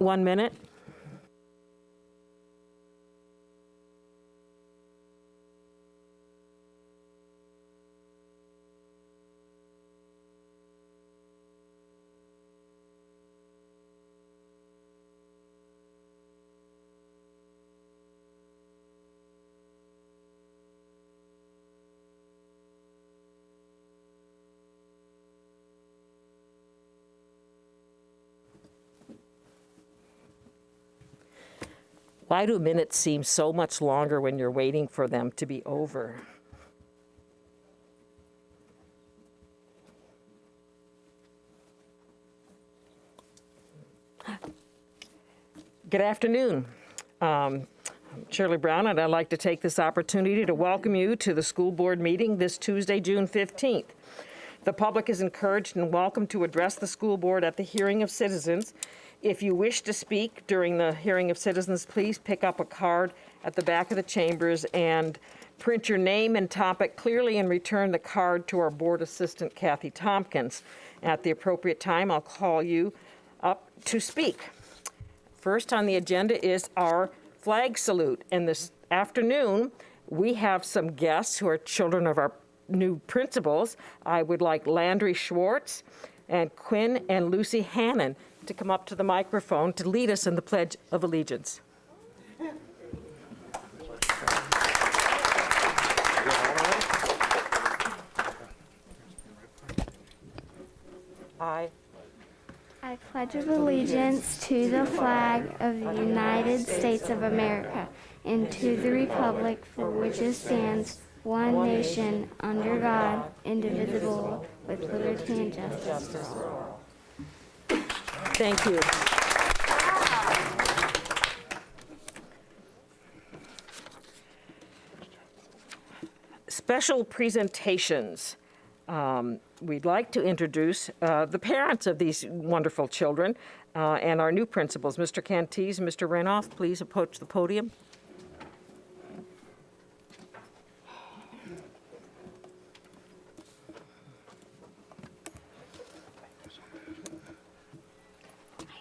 1 minute. Why do minutes seem so much longer when you're waiting for them to be over? Good afternoon. I'm Shirley Brown, and I'd like to take this opportunity to welcome you to the school board meeting this Tuesday, June 15th. The public is encouraged and welcome to address the school board at the hearing of citizens. If you wish to speak during the hearing of citizens, please pick up a card at the back of the chambers and print your name and topic clearly and return the card to our board assistant, Kathy Tompkins. At the appropriate time, I'll call you up to speak. First on the agenda is our flag salute. And this afternoon, we have some guests who are children of our new principals. I would like Landry Schwartz and Quinn and Lucy Hannon to come up to the microphone to lead us in the Pledge of Allegiance. I pledge allegiance to the flag of the United States of America and to the republic for which it stands, one nation, under God, indivisible, with liberty and justice for all. Thank you. Special presentations. We'd like to introduce the parents of these wonderful children and our new principals. Mr. Cantees and Mr. Renoff, please approach the podium.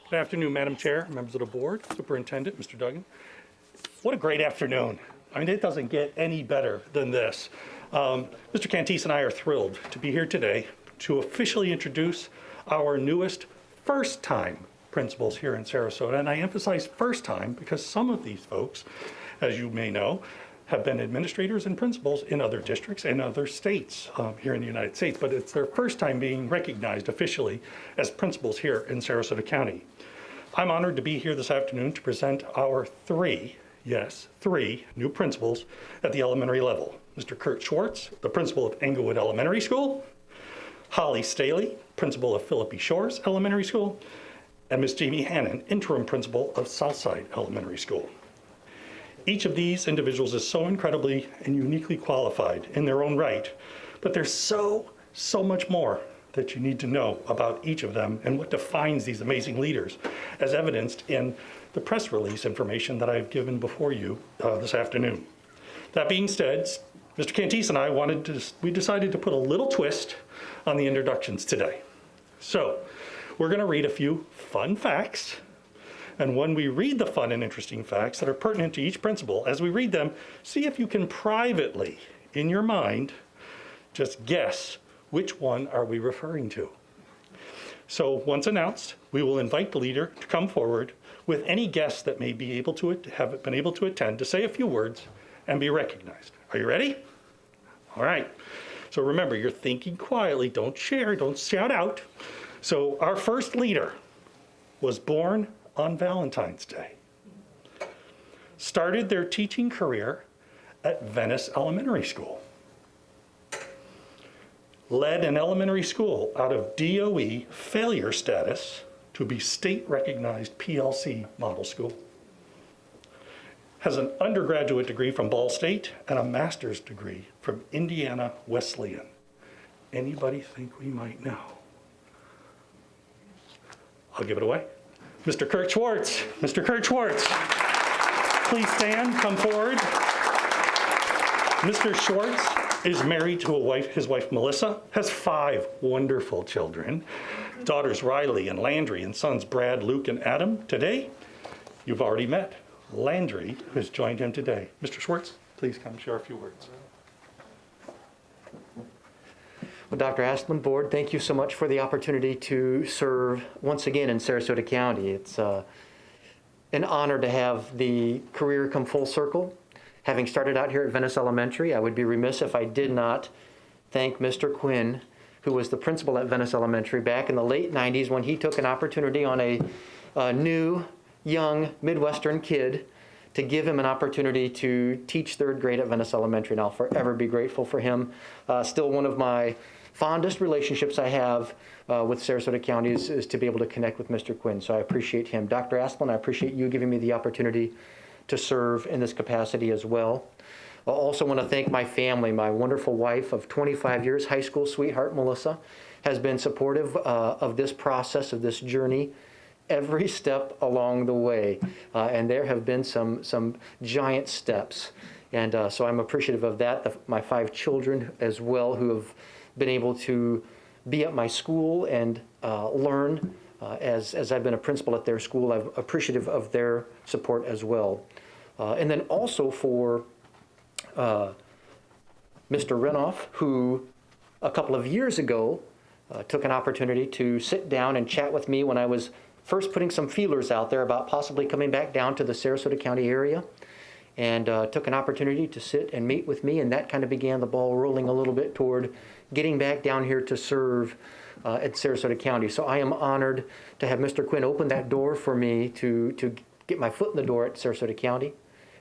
Good afternoon, Madam Chair, members of the board, Superintendent, Mr. Duggan. What a great afternoon. I mean, it doesn't get any better than this. Mr. Cantees and I are thrilled to be here today to officially introduce our newest first-time principals here in Sarasota. And I emphasize first time because some of these folks, as you may know, have been administrators and principals in other districts and other states here in the United States, but it's their first time being recognized officially as principals here in Sarasota County. I'm honored to be here this afternoon to present our three new principals at the elementary level. Mr. Kurt Schwartz, the principal of Inglewood Elementary School, Holly Staley, principal of Philippi Shores Elementary School, and Ms. Jamie Hannon, interim principal of Southside Elementary School. Each of these individuals is so incredibly and uniquely qualified in their own right, but there's so much more that you need to know about each of them and what defines these amazing leaders, as evidenced in the press release information that I've given before you this afternoon. That being said, Mr. Cantees and I we decided to put a little twist on the introductions today. So we're going to read a few fun facts. And when we read the fun and interesting facts that are pertinent to each principal, as we read them, see if you can privately, in your mind, just guess which one are we referring to. So once announced, we will invite the leader to come forward with any guest that may be able to have been able to attend to say a few words and be recognized. Are you ready? All right. So remember, you're thinking quietly. Don't share. Don't shout out. So our first leader was born on Valentine's Day. Started their teaching career at Venice Elementary School. Led an elementary school out of DOE failure status to be state-recognized PLC model school. Has an undergraduate degree from Ball State and a master's degree from Indiana Wesleyan. Anybody think we might know? I'll give it away. Mr. Kurt Schwartz. Mr. Kurt Schwartz. Please stand, come forward. Mr. Schwartz is married to his wife Melissa, has 5 wonderful children, daughters Riley and Landry, and sons Brad, Luke, and Adam. Today, you've already met Landry, who has joined him today. Mr. Schwartz, please come share a few words. Well, Dr. Asplin, Board, thank you so much for the opportunity to serve once again in Sarasota County. It's an honor to have the career come full circle. Having started out here at Venice Elementary, I would be remiss if I did not thank Mr. Quinn, who was the principal at Venice Elementary back in the late 90s when he took an opportunity on a new, young Midwestern kid to give him an opportunity to teach third grade at Venice Elementary, and I'll forever be grateful for him. Still one of my fondest relationships I have with Sarasota County is to be able to connect with Mr. Quinn, so I appreciate him. Dr. Asplin, I appreciate you giving me the opportunity to serve in this capacity as well. I also want to thank my family. My wonderful wife of 25 years, high school sweetheart Melissa, has been supportive of this process, of this journey, every step along the way. And there have been some giant steps. And so I'm appreciative of that. My 5 children as well, who have been able to be at my school and learn as I've been a principal at their school. I'm appreciative of their support as well. And then also for Mr. Renoff, who a couple of years ago took an opportunity to sit down and chat with me when I was first putting some feelers out there about possibly coming back down to the Sarasota County area, and took an opportunity to sit and meet with me, and that kind of began the ball rolling a little bit toward getting back down here to serve at Sarasota County. So I am honored to have Mr. Quinn open that door for me to get my foot in the door at Sarasota County,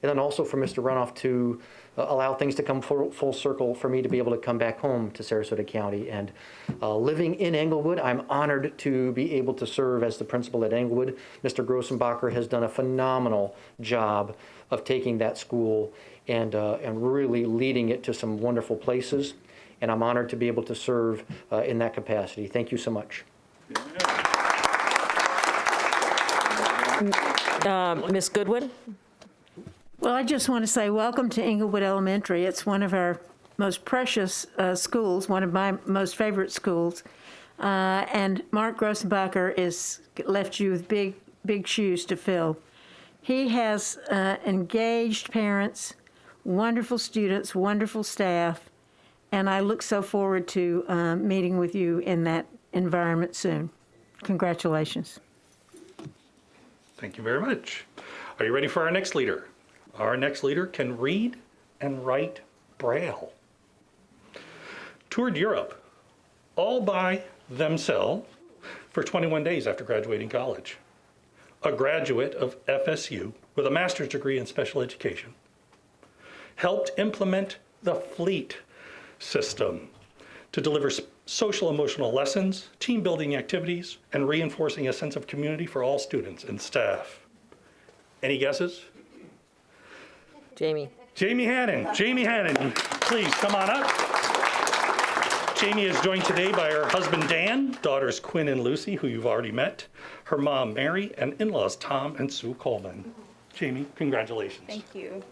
and then also for Mr. Renoff to allow things to come full circle for me to be able to come back home to Sarasota County. And living in Inglewood, I'm honored to be able to serve as the principal at Inglewood. Mr. Grossenbacher has done a phenomenal job of taking that school and really leading it to some wonderful places. And I'm honored to be able to serve in that capacity. Thank you so much. Ms. Goodwin? Well, I just want to say welcome to Inglewood Elementary. It's one of our most precious schools, one of my most favorite schools. And Mark Grossenbacher is left you with big shoes to fill. He has engaged parents, wonderful students, wonderful staff, and I look so forward to meeting with you in that environment soon. Congratulations. Thank you very much. Are you ready for our next leader? Our next leader can read and write Braille. Toured Europe all by themselves for 21 days after graduating college. A graduate of FSU with a master's degree in special education. Helped implement the FLEET system to deliver social emotional lessons, team building activities, and reinforcing a sense of community for all students and staff. Any guesses? Jamie. Jamie Hannon. Jamie Hannon, please come on up. Jamie is joined today by her husband Dan, daughters Quinn and Lucy, who you've already met, her mom Mary, and in-laws Tom and Sue Coleman. Jamie, congratulations. Thank you.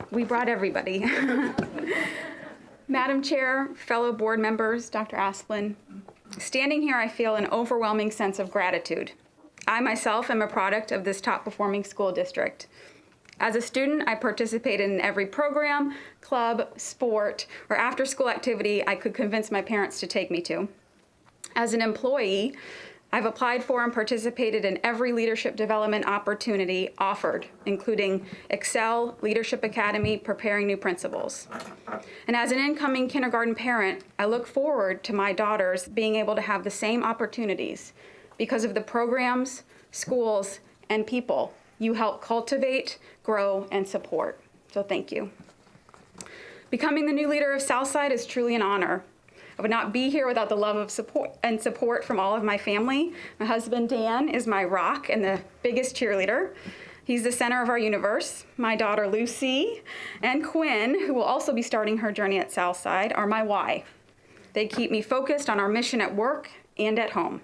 We brought everybody. Madam Chair, fellow board members, Dr. Asplin, standing here I feel an overwhelming sense of gratitude. I myself am a product of this top-performing school district. As a student, I participated in every program, club, sport, or after-school activity I could convince my parents to take me to. As an employee, I've applied for and participated in every leadership development opportunity offered, including Excel, Leadership Academy, preparing new principals. And as an incoming kindergarten parent, I look forward to my daughters being able to have the same opportunities because of the programs, schools, and people you help cultivate, grow, and support. So thank you. Becoming the new leader of Southside is truly an honor. I would not be here without the love of support from all of my family. My husband, Dan, is my rock and the biggest cheerleader. He's the center of our universe. My daughter, Lucy, and Quinn, who will also be starting her journey at Southside, are my why. They keep me focused on our mission at work and at home.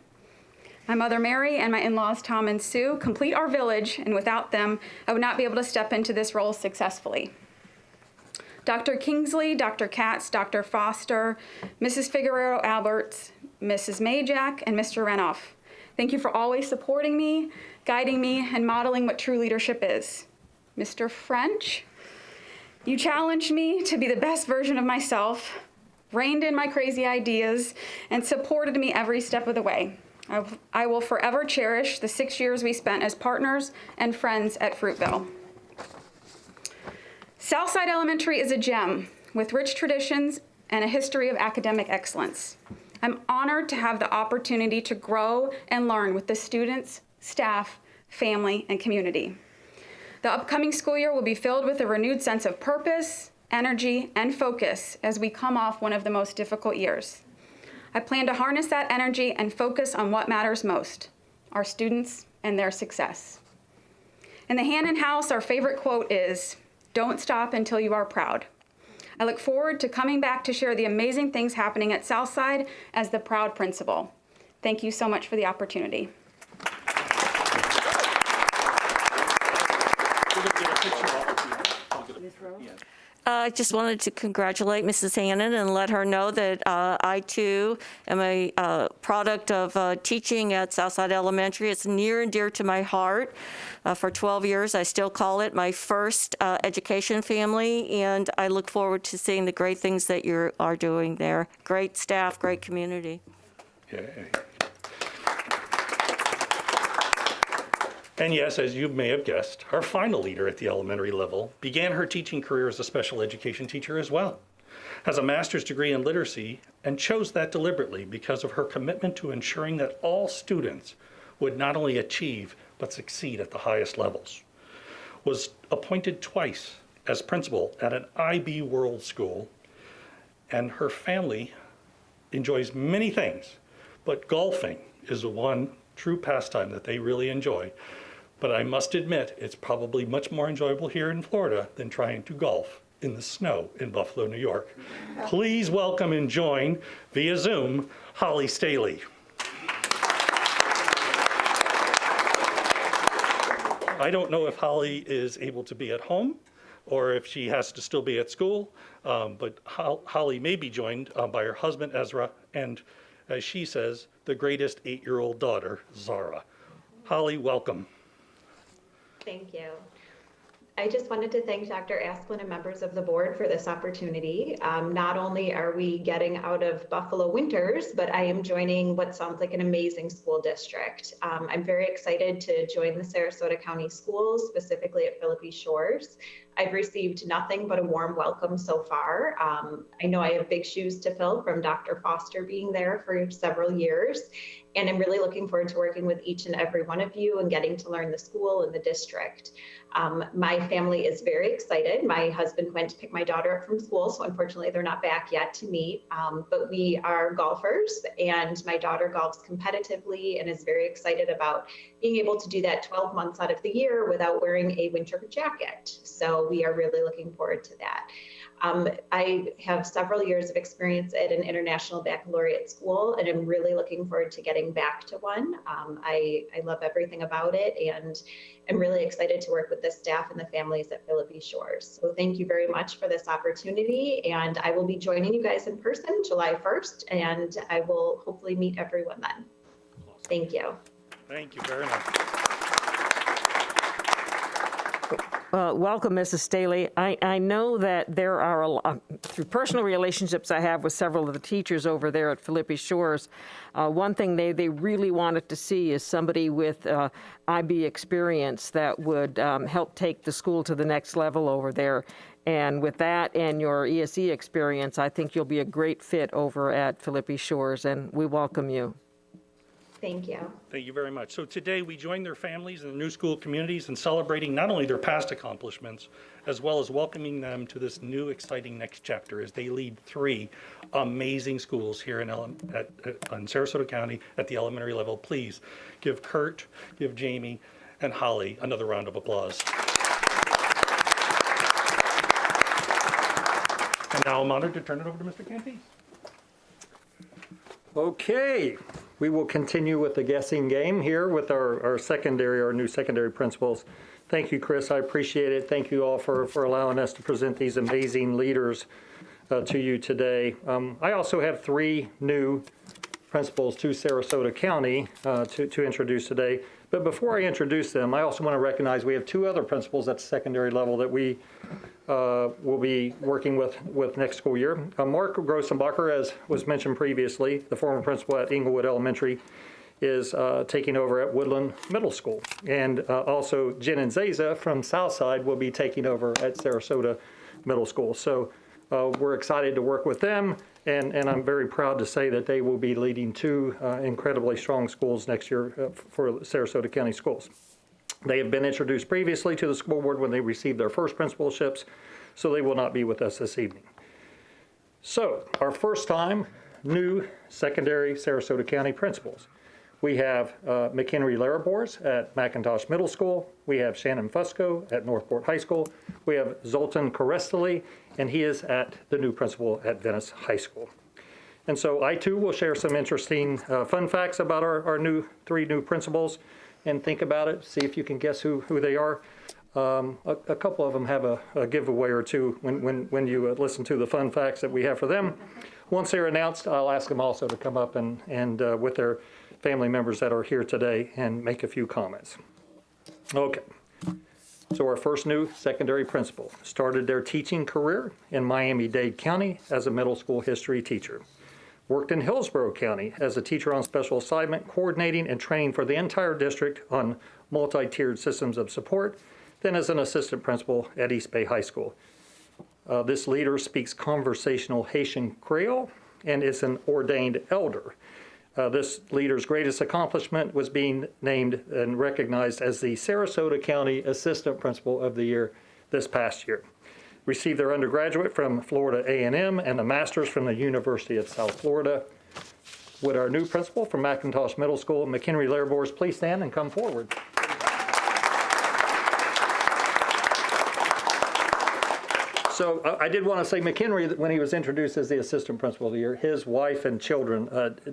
My mother, Mary, and my in-laws, Tom and Sue, complete our village, and without them, I would not be able to step into this role successfully. Dr. Kingsley, Dr. Katz, Dr. Foster, Mrs. Figueroa Alberts, Mrs. Majak, and Mr. Renoff. Thank you for always supporting me, guiding me, and modeling what true leadership is. Mr. French, you challenged me to be the best version of myself, reined in my crazy ideas, and supported me every step of the way. I will forever cherish the 6 years we spent as partners and friends at Fruitville. Southside Elementary is a gem with rich traditions and a history of academic excellence. I'm honored to have the opportunity to grow and learn with the students, staff, family, and community. The upcoming school year will be filled with a renewed sense of purpose, energy, and focus as we come off one of the most difficult years. I plan to harness that energy and focus on what matters most, our students and their success. In the Hannon House, our favorite quote is, "Don't stop until you are proud." I look forward to coming back to share the amazing things happening at Southside as the proud principal. Thank you so much for the opportunity. I just wanted to congratulate Mrs. Hannon and let her know that I, too, am a product of teaching at Southside Elementary. It's near and dear to my heart. For 12 years, I still call it my first education family, and I look forward to seeing the great things that you are doing there. Great staff, great community. Yay. And yes, as you may have guessed, our final leader at the elementary level began her teaching career as a special education teacher as well. Has a master's degree in literacy and chose that deliberately because of her commitment to ensuring that all students would not only achieve but succeed at the highest levels. Was appointed twice as principal at an IB World School, and her family enjoys many things, but golfing is the one true pastime that they really enjoy. But I must admit, it's probably much more enjoyable here in Florida than trying to golf in the snow in Buffalo, New York. Please welcome and join via Zoom, Holly Staley. I don't know if Holly is able to be at home or if she has to still be at school, but Holly may be joined by her husband, Ezra, and as she says, the greatest 8-year-old daughter, Zara. Holly, welcome. Thank you. I just wanted to thank Dr. Asplin and members of the board for this opportunity. Not only are we getting out of Buffalo winters, but I am joining what sounds like an amazing school district. I'm very excited to join the Sarasota County Schools, specifically at Philippi Shores. I've received nothing but a warm welcome so far. I know I have big shoes to fill from Dr. Foster being there for several years, and I'm really looking forward to working with each and every one of you and getting to learn the school and the district. My family is very excited. My husband went to pick my daughter up from school, so unfortunately they're not back yet to meet, but we are golfers, and my daughter golfs competitively and is very excited about being able to do that 12 months out of the year without wearing a winter jacket. So we are really looking forward to that. I have several years of experience at an international baccalaureate school, and I'm really looking forward to getting back to one. I love everything about it, and I'm really excited to work with the staff and the families at Philippi Shores. So thank you very much for this opportunity, and I will be joining you guys in person July 1st, and I will hopefully meet everyone then. Thank you. Thank you very much. Welcome, Mrs. Staley. I know that there are, through personal relationships I have with several of the teachers over there at Philippi Shores, one thing they really wanted to see is somebody with IB experience that would help take the school to the next level over there. And with that and your ESE experience, I think you'll be a great fit over at Philippi Shores, and we welcome you. Thank you. Thank you very much. So today we join their families and the new school communities in celebrating not only their past accomplishments, as well as welcoming them to this new exciting next chapter as they lead 3 amazing schools here in Sarasota County at the elementary level. Please give Kurt, give Jamie, and Holly another round of applause. And now I'm honored to turn it over to Mr. Canty. Okay, we will continue with the guessing game here with our new secondary principals. Thank you, Chris. I appreciate it. Thank you all for allowing us to present these amazing leaders to you today. I also have 3 new principals to Sarasota County to introduce today. But before I introduce them, I also want to recognize we have two other principals at the secondary level that we will be working with next school year. Mark Grossenbacher, as was mentioned previously, the former principal at Inglewood Elementary, is taking over at Woodland Middle School. And also Jen and Zaza from Southside will be taking over at Sarasota Middle School. So we're excited to work with them, and I'm very proud to say that they will be leading two incredibly strong schools next year for Sarasota County Schools. They have been introduced previously to the school board when they received their first principalships, so they will not be with us this evening. So our first time new secondary Sarasota County principals. We have McHenry Larabors at McIntosh Middle School. We have Shannon Fusco at Northport High School. We have Zoltan Koresteli, and he is at the new principal at Venice High School. And so I too will share some interesting fun facts about our three new principals, and think about it, see if you can guess who they are. A couple of them have a giveaway or two when you listen to the fun facts that we have for them. Once they're announced, I'll ask them also to come up and with their family members that are here today and make a few comments. Okay, so our first new secondary principal started their teaching career in Miami-Dade County as a middle school history teacher. Worked in Hillsborough County as a teacher on special assignment, coordinating and training for the entire district on multi-tiered systems of support, then as an assistant principal at East Bay High School. This leader speaks conversational Haitian Creole and is an ordained elder. This leader's greatest accomplishment was being named and recognized as the Sarasota County Assistant Principal of the Year this past year. Received their undergraduate from Florida A&M and a master's from the University of South Florida. Would our new principal from McIntosh Middle School, McHenry Larabors, please stand and come forward. So I did want to say McHenry, when he was introduced as the assistant principal of the year, his wife and children,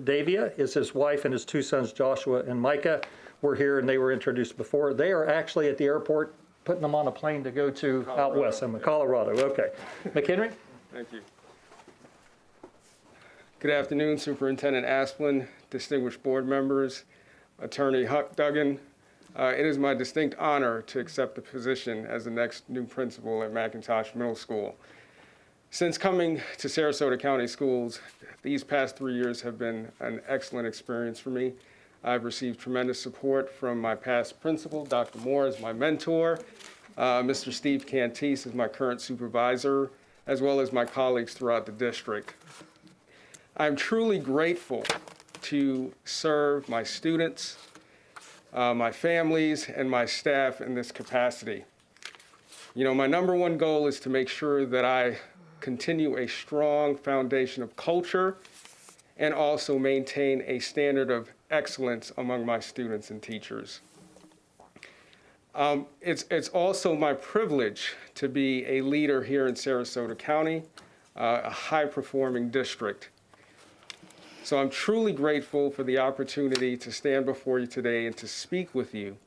Davia is his wife, and his two sons, Joshua and Micah, were here, and they were introduced before. They are actually at the airport putting them on a plane to go to Colorado. Out west, in Colorado. Okay. McHenry? Thank you. Good afternoon, Superintendent Asplin, distinguished board members, Attorney Huck Duggan. It is my distinct honor to accept the position as the next new principal at McIntosh Middle School. Since coming to Sarasota County Schools, these past 3 years have been an excellent experience for me. I've received tremendous support from my past principal, Dr. Moore is my mentor, Mr. Steve Cantise is my current supervisor, as well as my colleagues throughout the district. I'm truly grateful to serve my students, my families, and my staff in this capacity. You know, my number one goal is to make sure that I continue a strong foundation of culture and also maintain a standard of excellence among my students and teachers. It's also my privilege to be a leader here in Sarasota County, a high-performing district. So I'm truly grateful for the opportunity to stand before you today and to speak with you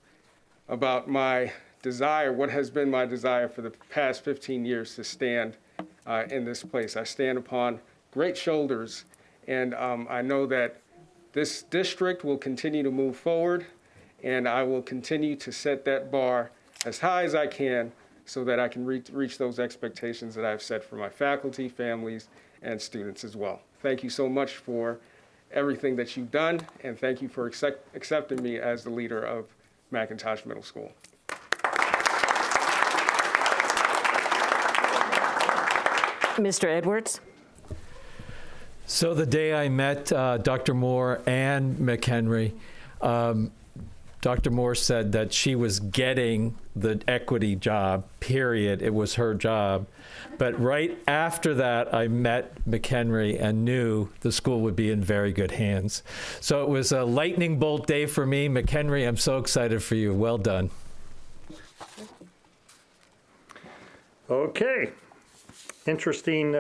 about my desire, what has been my desire for the past 15 years to stand in this place. I stand upon great shoulders, and I know that this district will continue to move forward, and I will continue to set that bar as high as I can so that I can reach those expectations that I've set for my faculty, families, and students as well. Thank you so much for everything that you've done, and thank you for accepting me as the leader of McIntosh Middle School. Mr. Edwards? So the day I met Dr. Moore and McHenry, Dr. Moore said that she was getting the equity job, period. It was her job. But right after that, I met McHenry and knew the school would be in very good hands. So it was a lightning bolt day for me. McHenry, I'm so excited for you. Well done. Okay. Interesting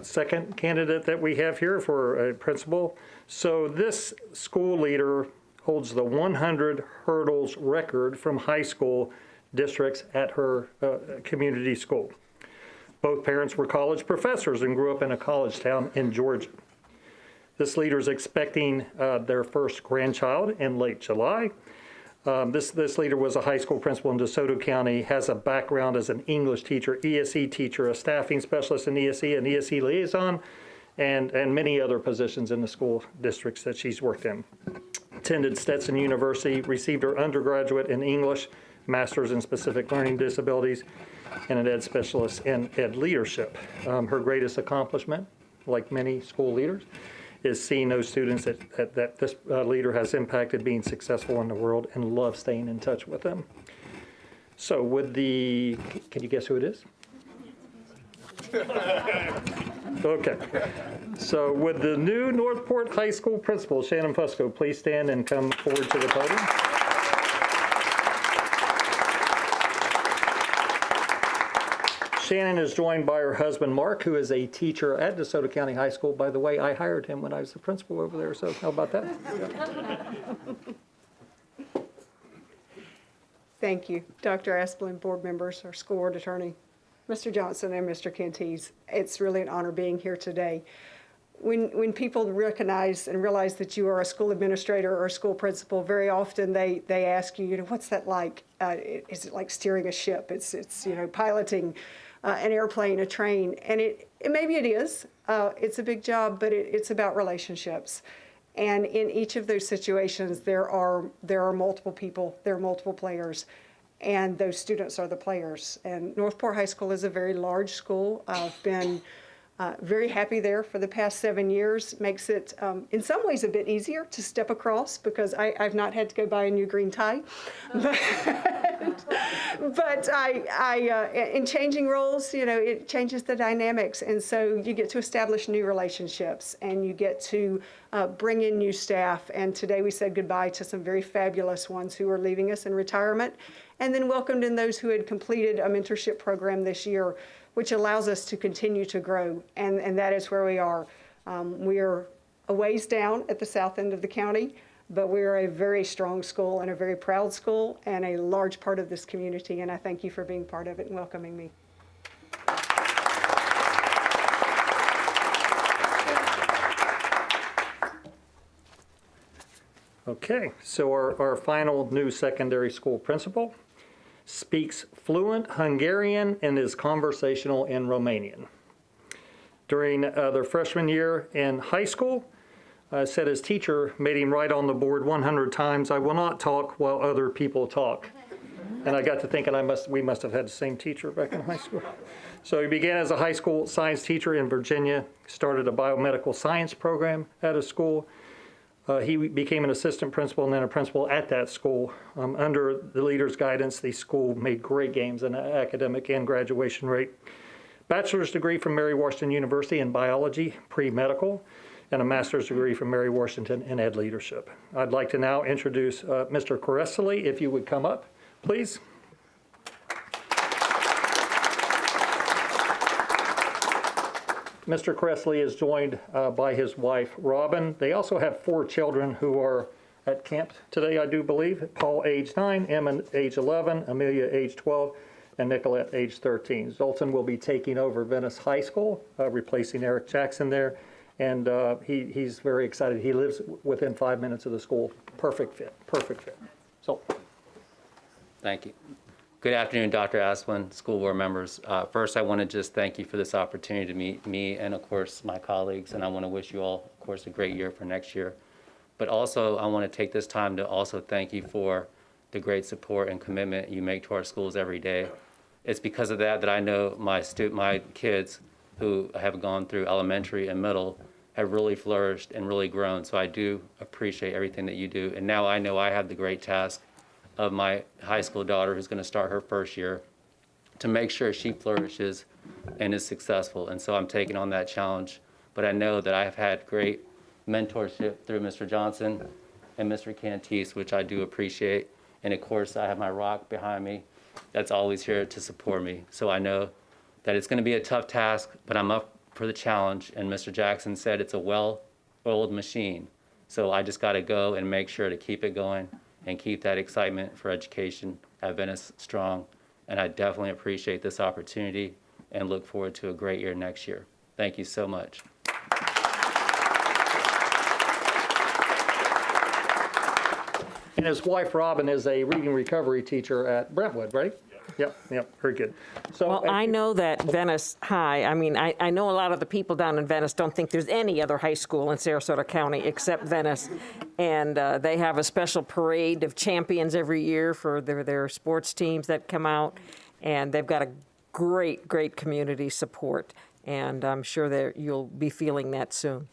second candidate that we have here for a principal. So this school leader holds the 100 hurdles record from high school districts at her community school. Both parents were college professors and grew up in a college town in Georgia. This leader is expecting their first grandchild in late July. This leader was a high school principal in DeSoto County, has a background as an English teacher, ESE teacher, a staffing specialist in ESE, an ESE liaison, and many other positions in the school districts that she's worked in. Attended Stetson University, received her undergraduate in English, master's in specific learning disabilities, and an ed specialist in ed leadership. Her greatest accomplishment, like many school leaders, is seeing those students that this leader has impacted being successful in the world and love staying in touch with them. So can you guess who it is? Okay. So would the new Northport High School principal, Shannon Fusco, please stand and come forward to the podium? Shannon is joined by her husband, Mark, who is a teacher at DeSoto County High School. By the way, I hired him when I was the principal over there, so how about that? Thank you, Dr. Asplin, board members, our school board attorney, Mr. Johnson, and Mr. Canties. It's really an honor being here today. When people recognize and realize that you are a school administrator or a school principal, very often they ask you, what's that like? Is it like steering a ship? It's piloting an airplane, a train, and maybe it is. It's a big job, but it's about relationships. And in each of those situations, there are multiple people, there are multiple players, and those students are the players. And Northport High School is a very large school. I've been very happy there for the past 7 years. Makes it, in some ways, a bit easier to step across because I've not had to go buy a new green tie. But in changing roles, it changes the dynamics. And so you get to establish new relationships and you get to bring in new staff. And today we said goodbye to some very fabulous ones who are leaving us in retirement, and then welcomed in those who had completed a mentorship program this year, which allows us to continue to grow, and that is where we are. We are a ways down at the south end of the county, but we are a very strong school and a very proud school and a large part of this community, and I thank you for being part of it and welcoming me. Okay, so our final new secondary school principal speaks fluent Hungarian and is conversational in Romanian. During their freshman year in high school, said his teacher made him write on the board 100 times, "I will not talk while other people talk." And I got to thinking we must have had the same teacher back in high school. So he began as a high school science teacher in Virginia, started a biomedical science program at a school. He became an assistant principal and then a principal at that school. Under the leader's guidance, the school made great gains in academic and graduation rate. Bachelor's degree from Mary Washington University in biology, pre-medical, and a master's degree from Mary Washington in ed leadership. I'd like to now introduce Mr. Coressoli, if you would come up, please. Mr. Cressley is joined by his wife, Robin. They also have 4 children who are at camp today, I do believe. Paul, age 9, Emma, age 11, Amelia, age 12, and Nicolette, age 13. Zoltan will be taking over Venice High School, replacing Eric Jackson there. And he's very excited. He lives within 5 minutes of the school. Perfect fit, perfect fit. So. Thank you. Good afternoon, Dr. Asplin, school board members. First, I want to just thank you for this opportunity to meet me and, of course, my colleagues. And I want to wish you all, of course, a great year for next year. But also, I want to take this time to also thank you for the great support and commitment you make to our schools every day. It's because of that I know my kids who have gone through elementary and middle have really flourished and really grown. So I do appreciate everything that you do. And now I know I have the great task of my high school daughter who's going to start her first year to make sure she flourishes and is successful. And so I'm taking on that challenge. But I know that I've had great mentorship through Mr. Johnson and Mr. Cantis, which I do appreciate. And of course, I have my rock behind me that's always here to support me. So I know that it's going to be a tough task, but I'm up for the challenge. And Mr. Jackson said it's a well-oiled machine. So I just got to go and make sure to keep it going and keep that excitement for education at Venice strong. And I definitely appreciate this opportunity and look forward to a great year next year. Thank you so much. And his wife, Robin, is a reading recovery teacher at Brentwood, right? Yep, very good. So, Well, I know that Venice High, I mean, I know a lot of the people down in Venice don't think there's any other high school in Sarasota County except Venice. And they have a special parade of champions every year for their sports teams that come out. And they've got a great community support. And I'm sure that you'll be feeling that soon.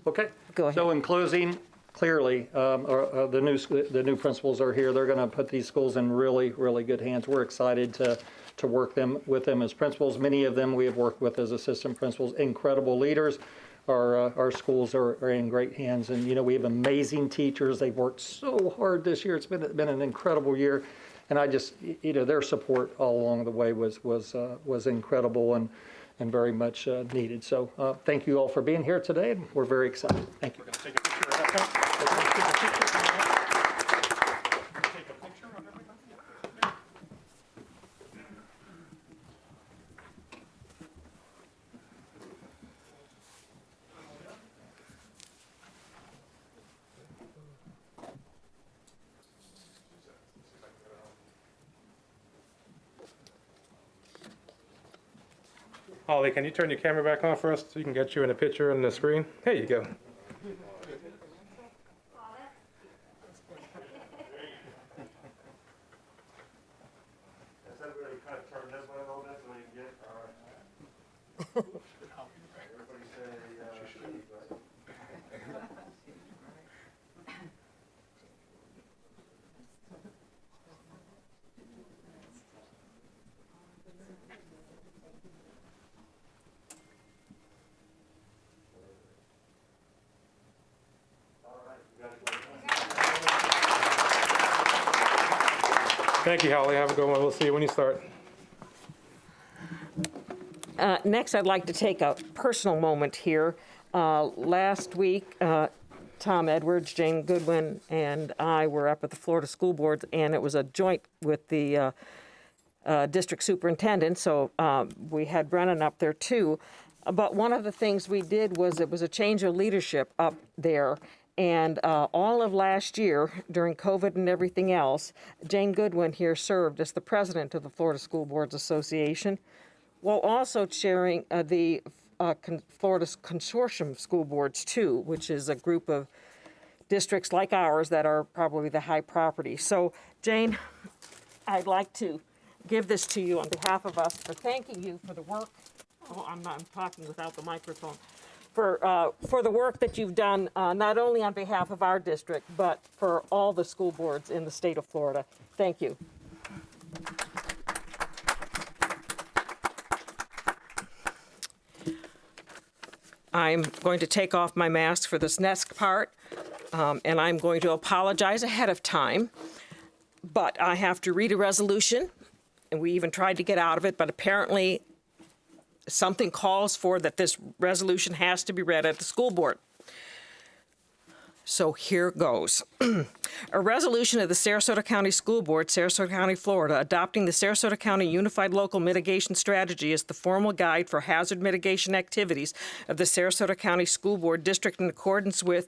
Okay. Go ahead. So in closing, clearly, the new principals are here. They're going to put these schools in really good hands. We're excited to work with them as principals. Many of them we have worked with as assistant principals, incredible leaders. Our schools are in great hands, and we have amazing teachers. They've worked so hard this year. It's been an incredible year, and I just their support all along the way was incredible and very much needed. So thank you all for being here today, and we're very excited. Thank you. Holly, can you turn your camera back on for us so we can get you in a picture on the screen? There you go. Thank you, Holly. Have a good one. We'll see you when you start. Next, I'd like to take a personal moment here. Last week, Tom Edwards, Jane Goodwin, and I were up at the Florida School Board, and it was a joint with the district superintendent, so we had Brennan up there too. But one of the things we did was it was a change of leadership up there. And all of last year, during COVID and everything else, Jane Goodwin here served as the president of the Florida School Boards Association, while also chairing the Florida Consortium of School Boards too, which is a group of districts like ours that are probably the high property. So, Jane, I'd like to give this to you on behalf of us for thanking you for the work. Oh, I'm talking without the microphone. For the work that you've done, not only on behalf of our district, but for all the school boards in the state of Florida. Thank you. I'm going to take off my mask for this next part, and I'm going to apologize ahead of time, but I have to read a resolution, and we even tried to get out of it, but apparently something calls for that this resolution has to be read at the school board. So here goes. A resolution of the Sarasota County School Board, Sarasota County, Florida, adopting the Sarasota County Unified Local Mitigation Strategy as the formal guide for hazard mitigation activities of the Sarasota County School Board District in accordance with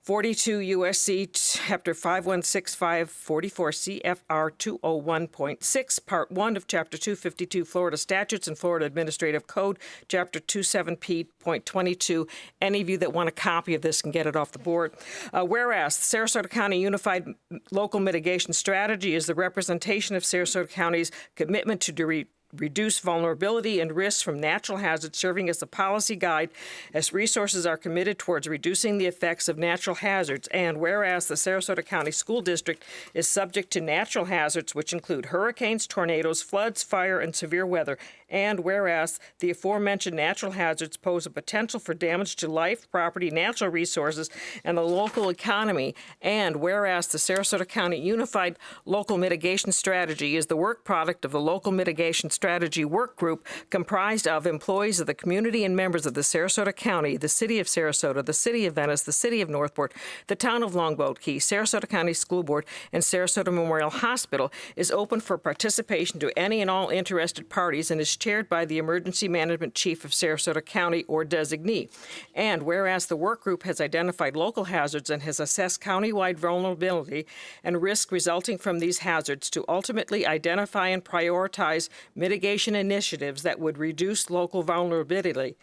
42 U.S.C. Chapter 5165, 44 CFR 201.6, Part 1 of Chapter 252 Florida Statutes and Florida Administrative Code, Chapter 27P.22. Any of you that want a copy of this can get it off the board. Whereas the Sarasota County Unified Local Mitigation Strategy is the representation of Sarasota County's commitment to reduce vulnerability and risks from natural hazards, serving as a policy guide as resources are committed towards reducing the effects of natural hazards. And whereas the Sarasota County School District is subject to natural hazards, which include hurricanes, tornadoes, floods, fire, and severe weather. And whereas the aforementioned natural hazards pose a potential for damage to life, property, natural resources, and the local economy. And whereas the Sarasota County Unified Local Mitigation Strategy is the work product of the Local Mitigation Strategy Strategy Work Group comprised of employees of the community and members of the Sarasota County, the City of Sarasota, the City of Venice, the City of Northport, the Town of Longboat Key, Sarasota County School Board, and Sarasota Memorial Hospital, is open for participation to any and all interested parties and is chaired by the Emergency Management Chief of Sarasota County or designee. And whereas the work group has identified local hazards and has assessed countywide vulnerability and risk resulting from these hazards to ultimately identify and prioritize mitigation initiatives that would reduce local vulnerability,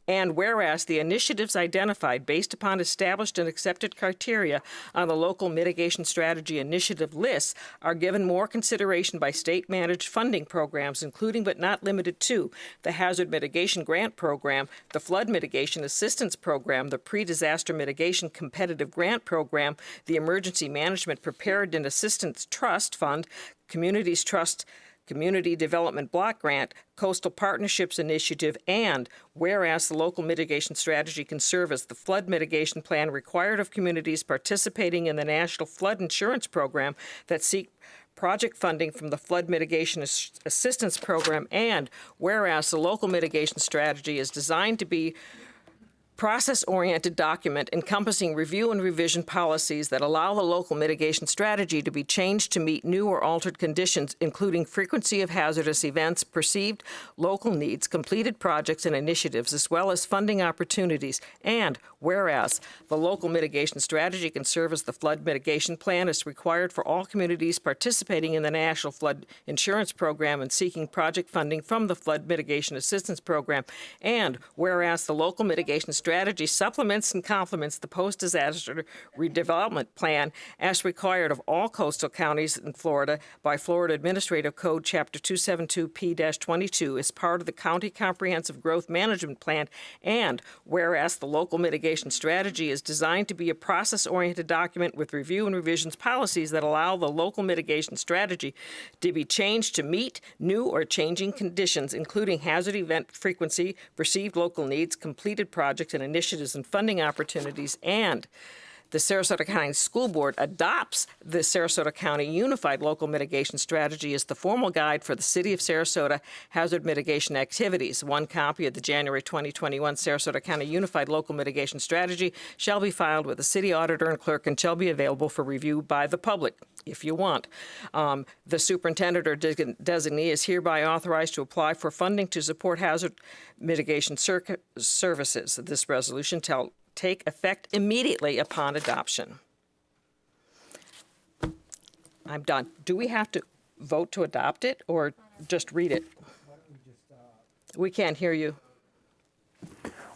and whereas the initiatives identified based upon established and accepted criteria on the local mitigation strategy initiative lists are given more consideration by state-managed funding programs, including but not limited to the Hazard Mitigation Grant Program, the Flood Mitigation Assistance Program, the Pre-Disaster Mitigation Competitive Grant Program, the Emergency Management Preparedness Assistance Trust Fund, Communities Trust Community Development Block Grant, Coastal Partnerships Initiative, and whereas the local mitigation strategy can serve as the flood mitigation plan required of communities participating in the National Flood Insurance Program that seek project funding from the Flood Mitigation Assistance Program, and whereas the local mitigation strategy is designed to be process-oriented document encompassing review and revision policies that allow the local mitigation strategy to be changed to meet new or altered conditions, including frequency of hazardous events, perceived local needs, completed projects and initiatives, as well as funding opportunities. And whereas the local mitigation strategy can serve as the flood mitigation plan as required for all communities participating in the National Flood Insurance Program and seeking project funding from the Flood Mitigation Assistance Program. And whereas the local mitigation strategy supplements and complements the post-disaster redevelopment plan as required of all coastal counties in Florida by Florida Administrative Code Chapter 272P-22 as part of the County Comprehensive Growth Management Plan, and whereas the local mitigation strategy is designed to be a process-oriented document with review and revisions policies that allow the local mitigation strategy to be changed to meet new or changing conditions, including hazard event frequency, perceived local needs, completed projects and initiatives and funding opportunities, and the Sarasota County School Board adopts the Sarasota County Unified Local Mitigation Strategy as the formal guide for the City of Sarasota hazard mitigation activities. One copy of the January 2021 Sarasota County Unified Local Mitigation Strategy shall be filed with the city auditor and clerk and shall be available for review by the public if you want. The superintendent or designee is hereby authorized to apply for funding to support hazard mitigation services. This resolution shall take effect immediately upon adoption. I'm done. Do we have to vote to adopt it or just read it? We can't hear you.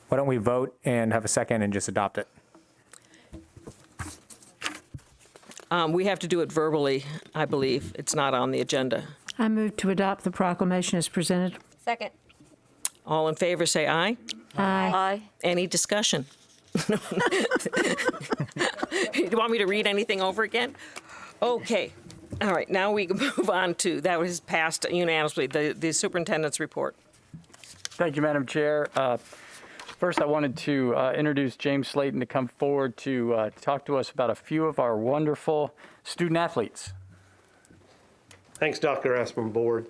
Why don't we vote and have a second and just adopt it? We have to do it verbally, I believe. It's not on the agenda. I move to adopt the proclamation as presented. Second. All in favor, say aye. Aye. Aye. Any discussion? You want me to read anything over again? Okay. All right. Now we can move on to, that was passed unanimously, the superintendent's report. Thank you, Madam Chair. First, I wanted to introduce James Slayton to come forward to talk to us about a few of our wonderful student athletes. Thanks, Dr. Asplin, Board.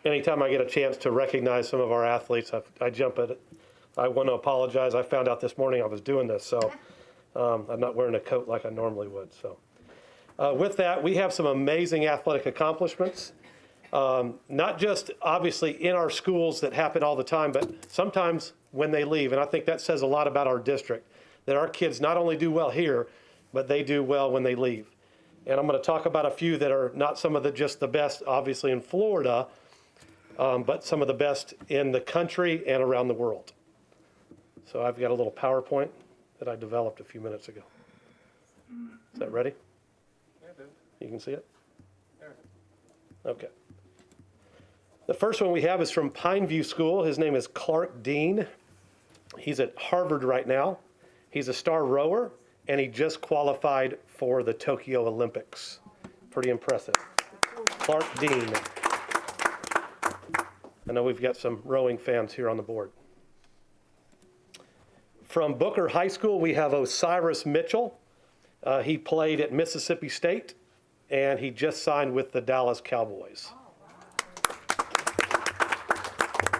Anytime I get a chance to recognize some of our athletes, I jump at it. I want to apologize. I found out this morning I was doing this, so I'm not wearing a coat like I normally would. So, with that, we have some amazing athletic accomplishments, not just obviously in our schools that happen all the time, but sometimes when they leave. And I think that says a lot about our district, that our kids not only do well here, but they do well when they leave. And I'm going to talk about a few that are not some of just the best, obviously, in Florida, but some of the best in the country and around the world. So I've got a little PowerPoint that I developed a few minutes ago. Is that ready? You can see it? Okay. The first one we have is from Pineview School. His name is Clark Dean. He's at Harvard right now. He's a star rower, and he just qualified for the Tokyo Olympics. Pretty impressive. Clark Dean. I know we've got some rowing fans here on the board. From Booker High School, we have Osiris Mitchell. He played at Mississippi State, and he just signed with the Dallas Cowboys.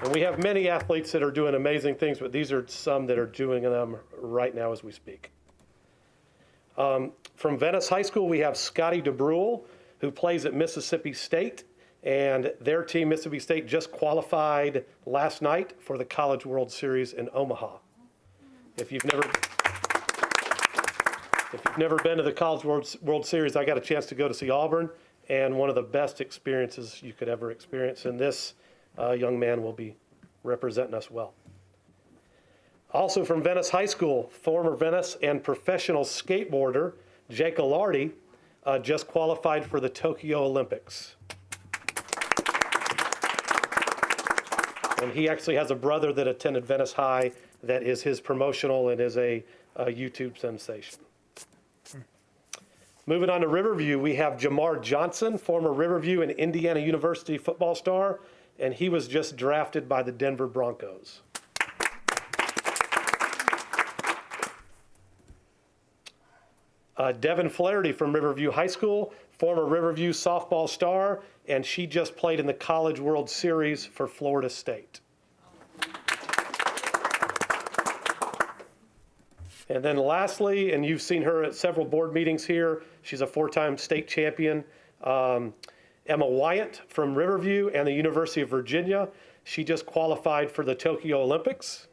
And we have many athletes that are doing amazing things, but these are some that are doing them right now as we speak. From Venice High School, we have Scotty DeBrule, who plays at Mississippi State. And their team, Mississippi State, just qualified last night for the College World Series in Omaha. If you've never been to the College World Series, I got a chance to go to see Auburn, and one of the best experiences you could ever experience. And this young man will be representing us well. Also from Venice High School, former Venice and professional skateboarder Jake Alardi just qualified for the Tokyo Olympics. And he actually has a brother that attended Venice High that is his promotional and is a YouTube sensation. Moving on to Riverview, we have Jamar Johnson, former Riverview and Indiana University football star, and he was just drafted by the Denver Broncos. Devin Flaherty from Riverview High School, former Riverview softball star, and she just played in the College World Series for Florida State. And then lastly, and you've seen her at several board meetings here, she's a four-time state champion, Emma Wyatt from Riverview and the University of Virginia. She just qualified for the Tokyo Olympics,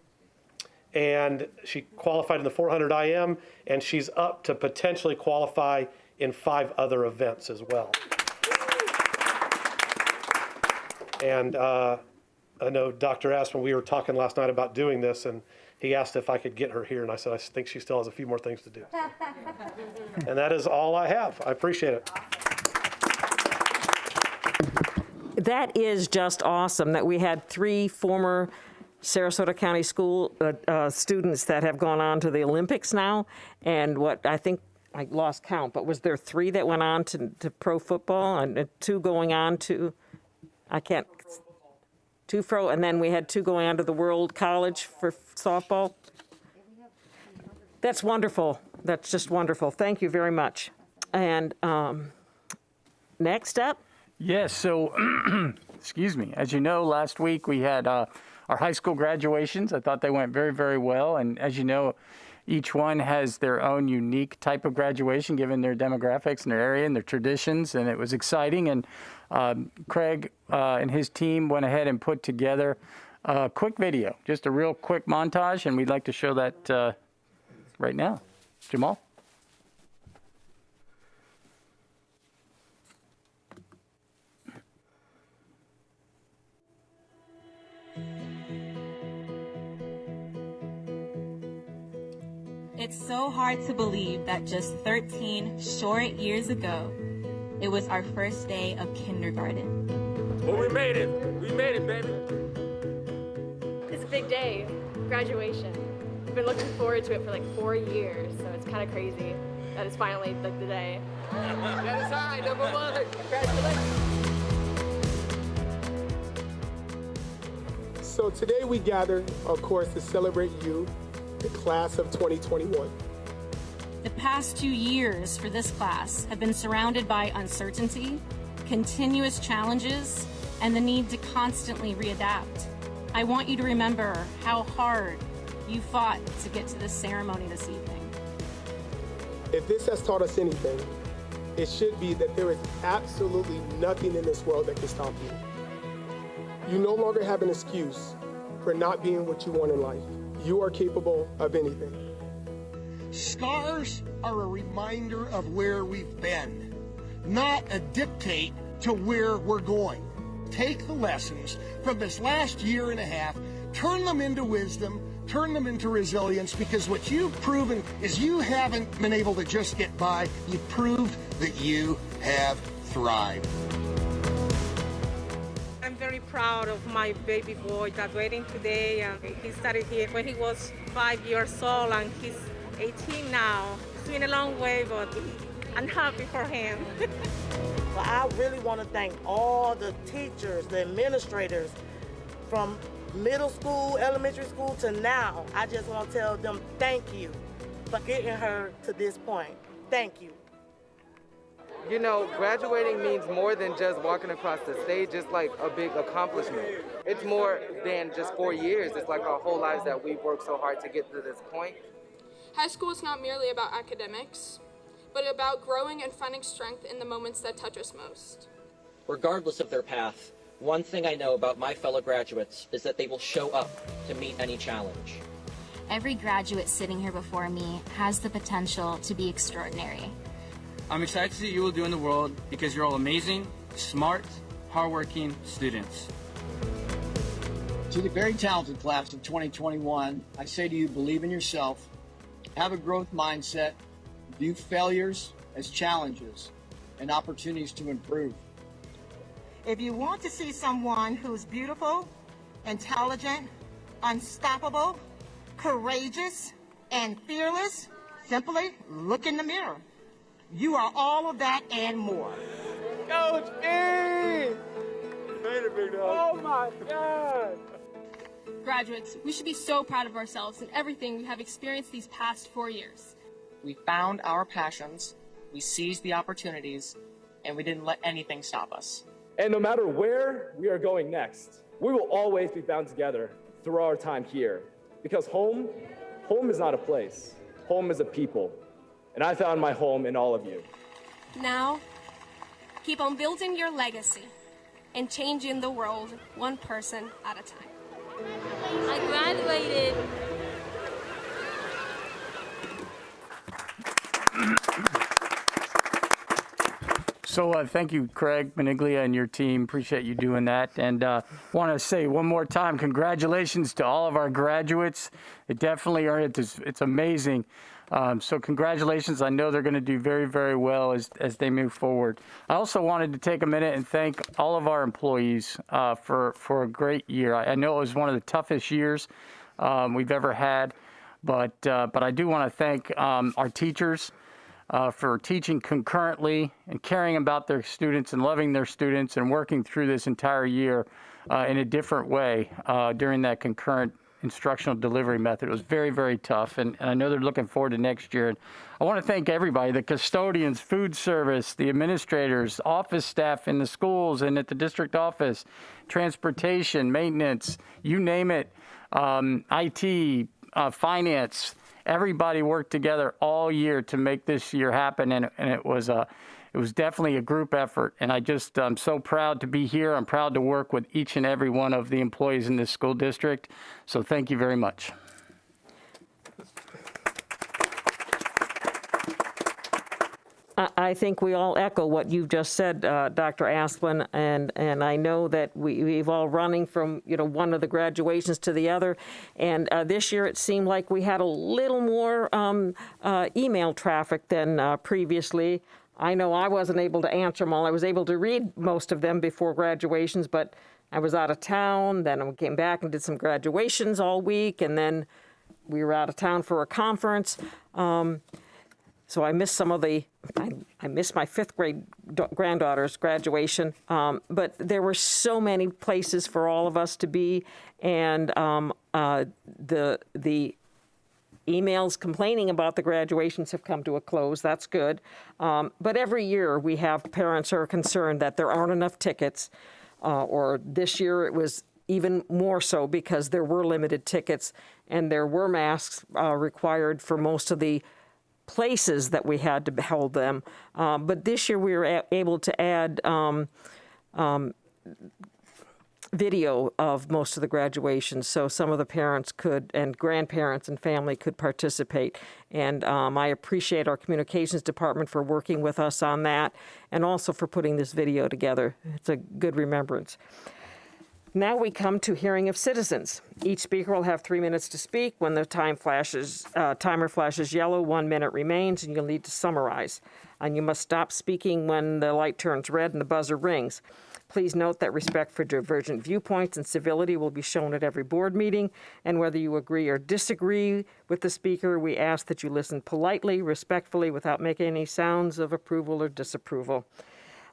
and she qualified in the 400 IM, and she's up to potentially qualify in 5 other events as well. And I know Dr. Aspen, we were talking last night about doing this, and he asked if I could get her here, and I said, I think she still has a few more things to do. And that is all I have. I appreciate it. That is just awesome that we had 3 former Sarasota County School students that have gone on to the Olympics now. And what I think, I lost count, but was there 3 that went on to pro football and 2 going on to, and then we had 2 going on to the World College for softball? That's wonderful. That's just wonderful. Thank you very much. And next up? Yes, so, excuse me. As you know, last week we had our high school graduations. I thought they went very, very well. And as you know, each one has their own unique type of graduation given their demographics and their area and their traditions. And it was exciting. And Craig and his team went ahead and put together a quick video, just a real quick montage. And we'd like to show that right now. Jamal? It's so hard to believe that just 13 short years ago, it was our first day of kindergarten. Well, we made it. We made it, baby. It's a big day, graduation. We've been looking forward to it for like 4 years, so it's kind of crazy that it's finally like the day. That is high, number 1. Congratulations. So today we gather, of course, to celebrate you, the class of 2021. The past 2 years for this class have been surrounded by uncertainty, continuous challenges, and the need to constantly readapt. I want you to remember how hard you fought to get to this ceremony this evening. If this has taught us anything, it should be that there is absolutely nothing in this world that can stop you. You no longer have an excuse for not being what you want in life. You are capable of anything. Scars are a reminder of where we've been, not a dictate to where we're going. Take the lessons from this last year and a half, turn them into wisdom, turn them into resilience, because what you've proven is you haven't been able to just get by, you've proved that you have thrived. I'm very proud of my baby boy graduating today, and he started here when he was 5 years old, and he's 18 now. It's been a long way, but I'm happy for him. Well, I really want to thank all the teachers, the administrators, from middle school, elementary school to now. I just want to tell them thank you for getting her to this point. Thank you. You know, graduating means more than just walking across the stage. It's like a big accomplishment. It's more than just 4 years. It's like our whole lives that we've worked so hard to get to this point. High school is not merely about academics, but about growing and finding strength in the moments that touch us most. Regardless of their path, one thing I know about my fellow graduates is that they will show up to meet any challenge. Every graduate sitting here before me has the potential to be extraordinary. I'm excited to see what you will do in the world because you're all amazing, smart, hardworking students. To the very talented class of 2021, I say to you, believe in yourself, have a growth mindset, view failures as challenges and opportunities to improve. If you want to see someone who's beautiful, intelligent, unstoppable, courageous, and fearless, simply look in the mirror. You are all of that and more. Coach B! Made it, big dog. Oh my God! Graduates, we should be so proud of ourselves and everything we have experienced these past 4 years. We found our passions, we seized the opportunities, and we didn't let anything stop us. And no matter where we are going next, we will always be bound together through our time here. Because home is not a place. Home is a people. And I found my home in all of you. Now, keep on building your legacy and changing the world one person at a time. I graduated. So thank you, Craig Maniglia and your team. Appreciate you doing that. And want to say one more time, congratulations to all of our graduates. They definitely are. It's amazing. So congratulations. I know they're going to do very, very well as they move forward. I also wanted to take a minute and thank all of our employees for a great year. I know it was one of the toughest years we've ever had, but I do want to thank our teachers for teaching concurrently and caring about their students and loving their students and working through this entire year in a different way during that concurrent instructional delivery method. It was very, very tough, and I know they're looking forward to next year. And I want to thank everybody, the custodians, food service, the administrators, office staff in the schools and at the district office, transportation, maintenance, you name it, IT, finance. Everybody worked together all year to make this year happen, and it was definitely a group effort. And I'm so proud to be here. I'm proud to work with each and every one of the employees in this school district. So thank you very much. I think we all echo what you've just said, Dr. Asplin, and I know that we've all running from one of the graduations to the other, and this year it seemed like we had a little more email traffic than previously. I know I wasn't able to answer them all. I was able to read most of them before graduations, but I was out of town. Then I came back and did some graduations all week, and then we were out of town for a conference. So I missed I missed my 5th grade granddaughter's graduation, but there were so many places for all of us to be, and the emails complaining about the graduations have come to a close. That's good. But every year we have parents who are concerned that there aren't enough tickets, or this year it was even more so because there were limited tickets and there were masks required for most of the places that we had to hold them. But this year we were able to add video of most of the graduations, so some of the parents could, and grandparents and family could participate. And I appreciate our communications department for working with us on that, and also for putting this video together. It's a good remembrance. Now we come to hearing of citizens. Each speaker will have 3 minutes to speak. When the timer flashes yellow, 1 minute remains, and you'll need to summarize. And you must stop speaking when the light turns red and the buzzer rings. Please note that respect for divergent viewpoints and civility will be shown at every board meeting, and whether you agree or disagree with the speaker, we ask that you listen politely, respectfully, without making any sounds of approval or disapproval.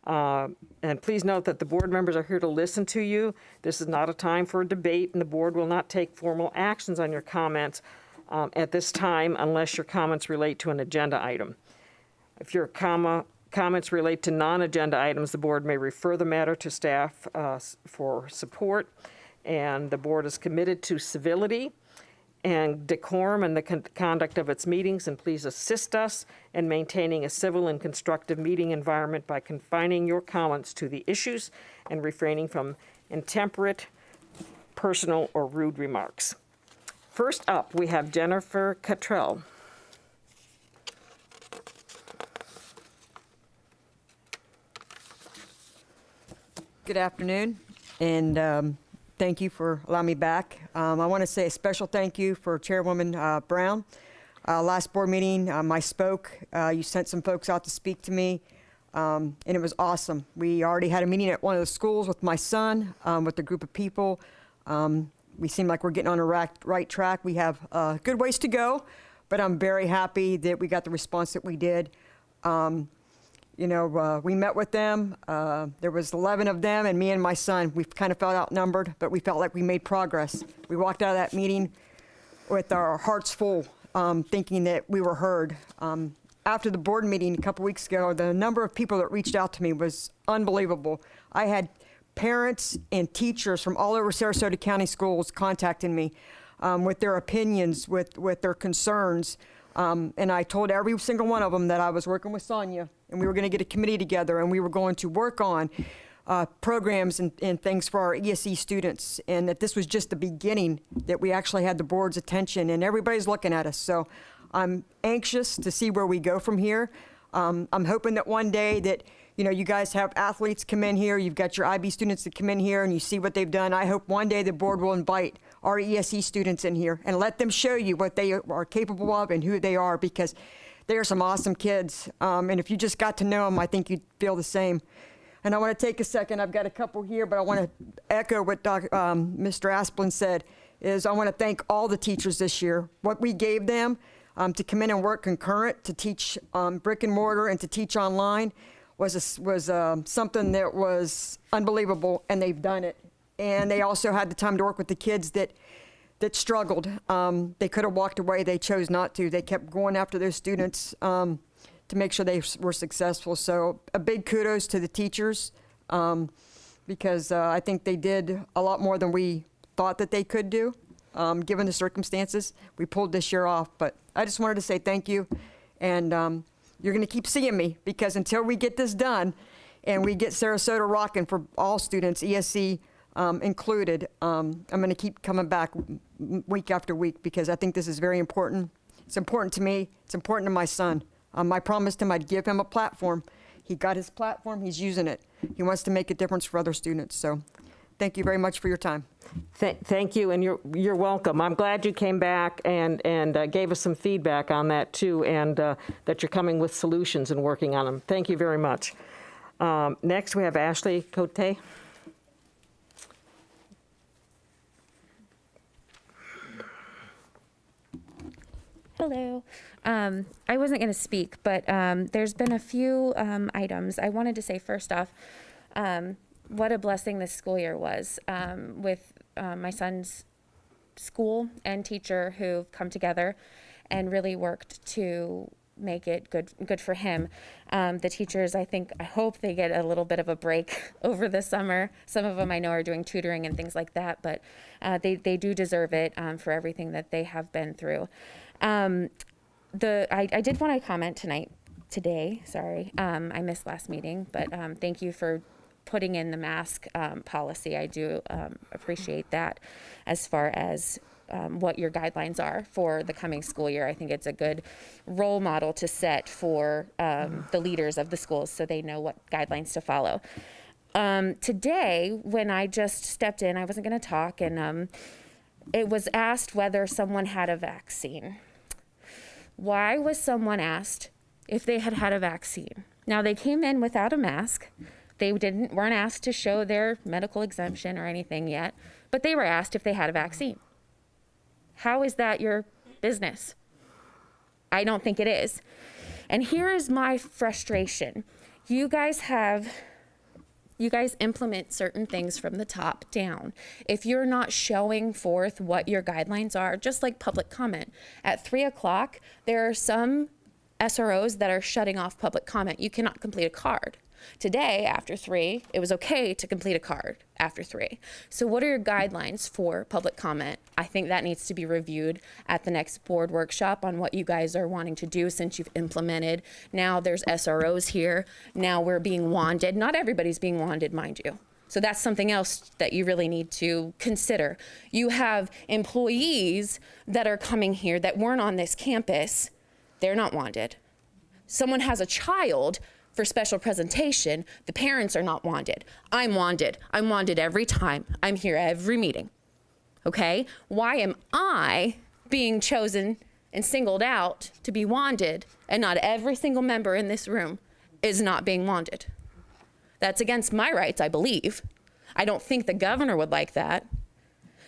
And please note that the board members are here to listen to you. This is not a time for a debate, and the board will not take formal actions on your comments at this time unless your comments relate to an agenda item. If your comments relate to non-agenda items, the board may refer the matter to staff for support. And the board is committed to civility and decorum in the conduct of its meetings, and please assist us in maintaining a civil and constructive meeting environment by confining your comments to the issues and refraining from intemperate, personal, or rude remarks. First up, we have Jennifer Cottrell. Good afternoon, and thank you for allowing me back. I want to say a special thank you for Chairwoman Brown. Last board meeting, I spoke. You sent some folks out to speak to me, and it was awesome. We already had a meeting at one of the schools with my son, with a group of people. We seem like we're getting on a right track. We have good ways to go, but I'm very happy that we got the response that we did. We met with them. There was 11 of them, and me and my son. We kind of felt outnumbered, but we felt like we made progress. We walked out of that meeting with our hearts full, thinking that we were heard. After the board meeting a couple weeks ago, the number of people that reached out to me was unbelievable. I had parents and teachers from all over Sarasota County schools contacting me with their opinions, with their concerns. And I told every single one of them that I was working with Sonia, and we were going to get a committee together, and we were going to work on programs and things for our ESE students, and that this was just the beginning, that we actually had the board's attention, and everybody's looking at us. So I'm anxious to see where we go from here. I'm hoping that one day that, you guys have athletes come in here, you've got your IB students that come in here, and you see what they've done. I hope one day the board will invite our ESE students in here and let them show you what they are capable of and who they are, because they are some awesome kids. And if you just got to know them, I think you'd feel the same. And I want to take a second. I've got a couple here, but I want to echo what Mr. Asplin said, is I want to thank all the teachers this year. What we gave them to come in and work concurrent, to teach brick and mortar and to teach online was something that was unbelievable, and they've done it. And they also had the time to work with the kids that struggled. They could have walked away. They chose not to. They kept going after those students to make sure they were successful. So a big kudos to the teachers, because I think they did a lot more than we thought that they could do, given the circumstances. We pulled this year off, but I just wanted to say thank you. And you're going to keep seeing me, because until we get this done and we get Sarasota rocking for all students, ESE included, I'm going to keep coming back week after week, because I think this is very important. It's important to me. It's important to my son. I promised him I'd give him a platform. He got his platform. He's using it. He wants to make a difference for other students. So thank you very much for your time. Thank you, and you're welcome. I'm glad you came back and gave us some feedback on that too, and that you're coming with solutions and working on them. Thank you very much. Next, we have Ashley Cote. Hello. I wasn't going to speak, but there's been a few items. I wanted to say first off, what a blessing this school year was, with my son's school and teacher who've come together and really worked to make it good for him. The teachers, I hope they get a little bit of a break over the summer. Some of them I know are doing tutoring and things like that, but they do deserve it for everything that they have been through. I did want to comment today, sorry. I missed last meeting, but thank you for putting in the mask policy. I do appreciate that as far as what your guidelines are for the coming school year. I think it's a good role model to set for the leaders of the schools, so they know what guidelines to follow. Today, when I just stepped in, I wasn't going to talk, and it was asked whether someone had a vaccine. Why was someone asked if they had had a vaccine? Now, they came in without a mask. They weren't asked to show their medical exemption or anything yet, but they were asked if they had a vaccine. How is that your business? I don't think it is. And here is my frustration. You guys implement certain things from the top down. If you're not showing forth what your guidelines are, just like public comment, at 3 o'clock, there are some SROs that are shutting off public comment. You cannot complete a card. Today, after 3, it was okay to complete a card after 3. So what are your guidelines for public comment? I think that needs to be reviewed at the next board workshop on what you guys are wanting to do since you've implemented. Now there's SROs here. Now we're being wanded. Not everybody's being wanded, mind you. So that's something else that you really need to consider. You have employees that are coming here that weren't on this campus. They're not wanded. Someone has a child for special presentation. The parents are not wanded. I'm wanded. I'm wanded every time. I'm here every meeting. Okay? Why am I being chosen and singled out to be wanded and not every single member in this room is not being wanded? That's against my rights, I believe. I don't think the governor would like that.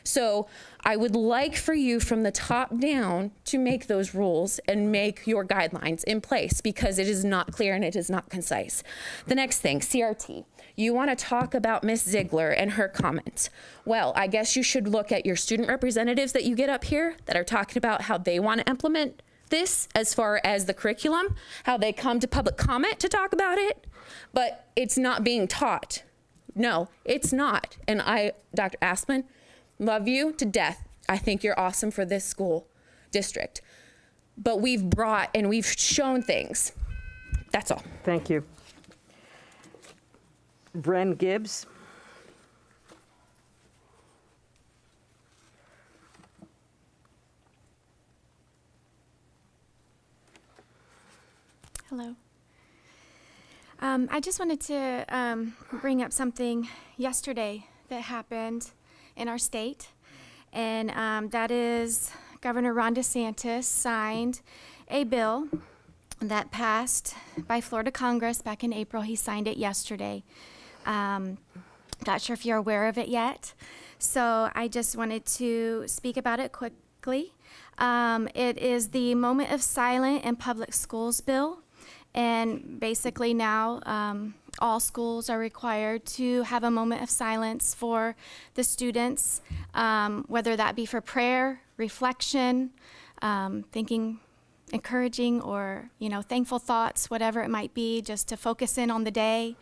So I would like for you from the top down to make those rules and make your guidelines in place, because it is not clear and it is not concise. The next thing, CRT. You want to talk about Ms. Ziegler and her comments. Well, I guess you should look at your student representatives that you get up here that are talking about how they want to implement this as far as the curriculum, how they come to public comment to talk about it, but it's not being taught. No, it's not. And I, Dr. Aspman, love you to death. I think you're awesome for this school district. But we've brought and we've shown things. That's all. Thank you. Bren Gibbs. Hello. I just wanted to bring up something yesterday that happened in our state, and that is Governor Ron DeSantis signed a bill that passed by Florida Congress back in April. He signed it yesterday. Not sure if you're aware of it yet, so I just wanted to speak about it quickly. It is the Moment of Silence in Public Schools bill. And basically now all schools are required to have a moment of silence for the students, whether that be for prayer, reflection, thinking, encouraging, or thankful thoughts, whatever it might be, just to focus in on the day.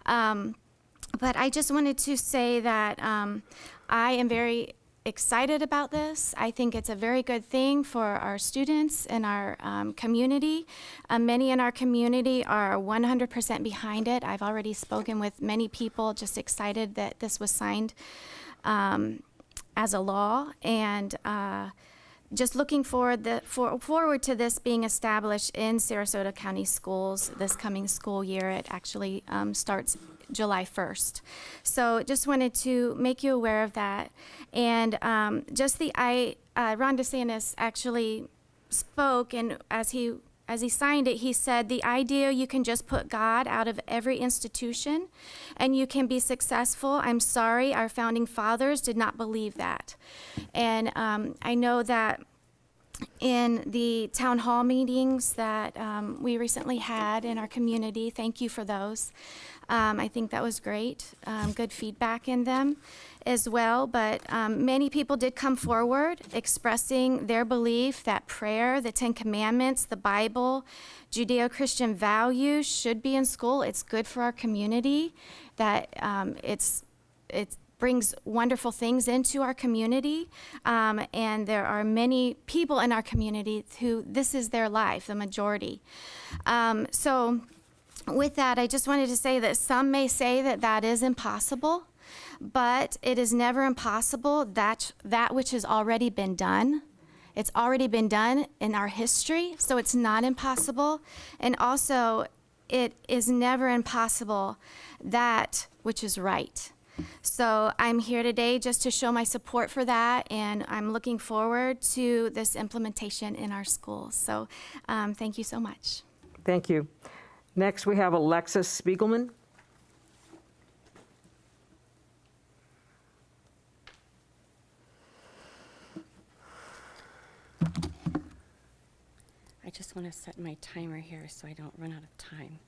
But I just wanted to say that I am very excited about this. I think it's a very good thing for our students and our community. Many in our community are 100% behind it. I've already spoken with many people just excited that this was signed as a law, and just looking forward to this being established in Sarasota County Schools this coming school year. It actually starts July 1st. So just wanted to make you aware of that. And Ron DeSantis actually spoke, and as he signed it, he said, the idea you can just put God out of every institution and you can be successful. I'm sorry, our founding fathers did not believe that. And I know that in the town hall meetings that we recently had in our community, thank you for those. I think that was great, good feedback in them as well. But many people did come forward expressing their belief that prayer, the 10 Commandments, the Bible, Judeo-Christian values should be in school. It's good for our community, that it brings wonderful things into our community. And there are many people in our community who this is their life, the majority. So with that, I just wanted to say that some may say that that is impossible, but it is never impossible. That which has already been done. It's already been done in our history, so it's not impossible. And also, it is never impossible that which is right. So I'm here today just to show my support for that, and I'm looking forward to this implementation in our schools. So thank you so much. Thank you. Next, we have Alexis Spiegelman. I just want to set my timer here so I don't run out of time.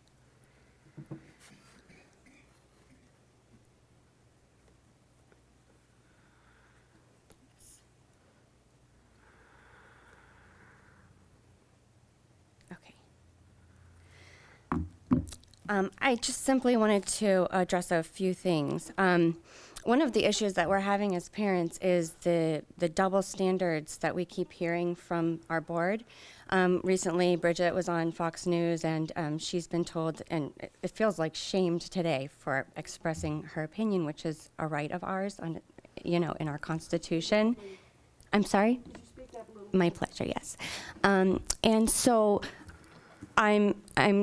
Okay. I just simply wanted to address a few things. One of the issues that we're having as parents is the double standards that we keep hearing from our board. Recently, Bridget was on Fox News, and she's been told, and it feels like shamed today for expressing her opinion, which is a right of ours, in our Constitution. I'm sorry? Could you speak up a little bit? My pleasure, yes. And so I'm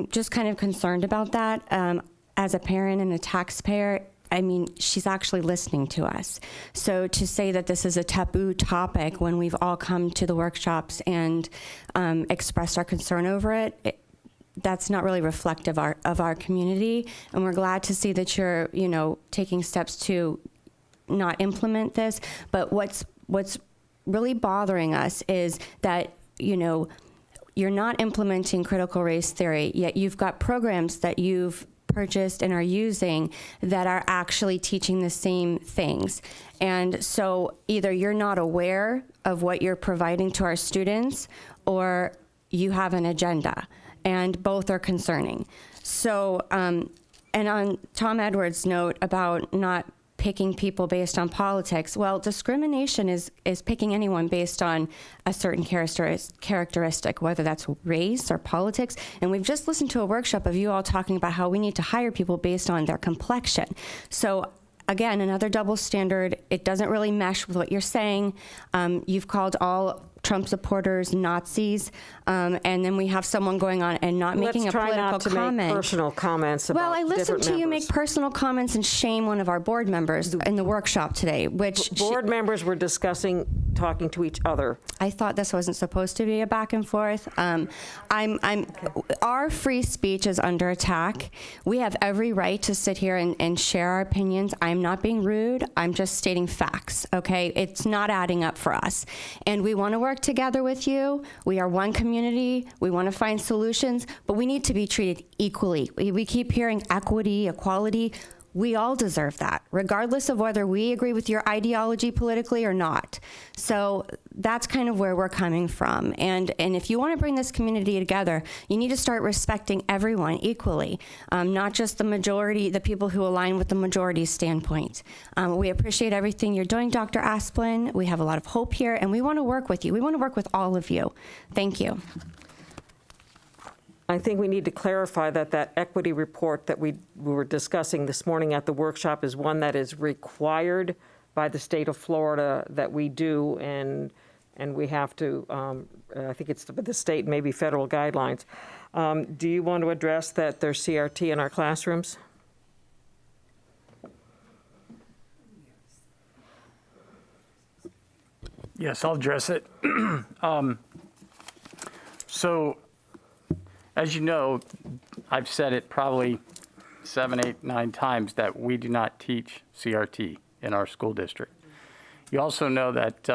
just kind of concerned about that. As a parent and a taxpayer, I mean, she's actually listening to us. So to say that this is a taboo topic when we've all come to the workshops and expressed our concern over it, that's not really reflective of our community. And we're glad to see that you're, taking steps to not implement this. But what's really bothering us is that, you're not implementing critical race theory, yet you've got programs that you've purchased and are using that are actually teaching the same things. And so either you're not aware of what you're providing to our students, or you have an agenda, and both are concerning. So, and on Tom Edwards' note about not picking people based on politics, well, discrimination is picking anyone based on a certain characteristic, whether that's race or politics. And we've just listened to a workshop of you all talking about how we need to hire people based on their complexion. So again, another double standard. It doesn't really mesh with what you're saying. You've called all Trump supporters Nazis, and then we have someone going on and not making a political comment. Let's try not to make personal comments about Well, I listened to you members. make personal comments and shame one of our board members in the workshop today, which board members were talking to each other. I thought this wasn't supposed to be a back and forth. Our free speech is under attack. We have every right to sit here and share our opinions. I'm not being rude. I'm just stating facts, okay? It's not adding up for us. And we want to work together with you. We are one community. We want to find solutions, but we need to be treated equally. We keep hearing equity, equality. We all deserve that, regardless of whether we agree with your ideology politically or not. So that's kind of where we're coming from. And if you want to bring this community together, you need to start respecting everyone equally, not just the majority, the people who align with the majority's standpoint. We appreciate everything you're doing, Dr. Asplin. We have a lot of hope here, and we want to work with you. We want to work with all of you. Thank you. I think we need to clarify that equity report that we were discussing this morning at the workshop is one that is required by the state of Florida that we do, and we have to, I think it's the state, maybe federal guidelines. Do you want to address that there's CRT in our classrooms? Yes, I'll address it. So, as you know, I've said it probably 7, 8, 9 times that we do not teach CRT in our school district. You also know that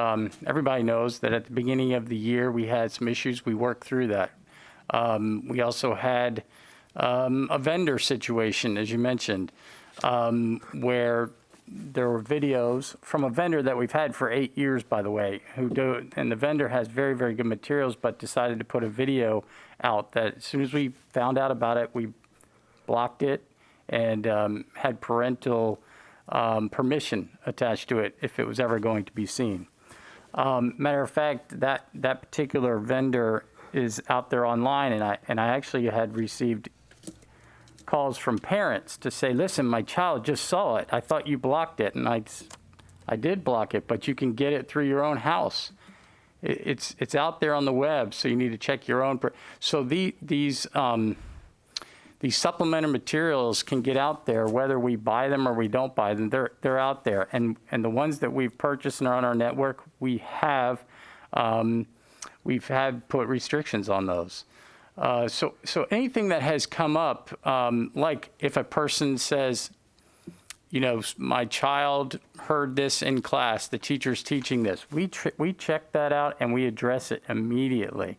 everybody knows that at the beginning of the year we had some issues. We worked through that. We also had a vendor situation, as you mentioned, where there were videos from a vendor that we've had for 8 years, by the way, and the vendor has very, very good materials, but decided to put a video out that as soon as we found out about it, we blocked it and had parental permission attached to it if it was ever going to be seen. Matter of fact, that particular vendor is out there online, and I actually had received calls from parents to say, listen, my child just saw it. I thought you blocked it. And I did block it, but you can get it through your own house. It's out there on the web, so you need to check your own. So these supplementary materials can get out there, whether we buy them or we don't buy them. They're out there, and the ones that we've purchased and are on our network, we've had put restrictions on those. So anything that has come up, like if a person says, my child heard this in class, the teacher's teaching this, we check that out and we address it immediately.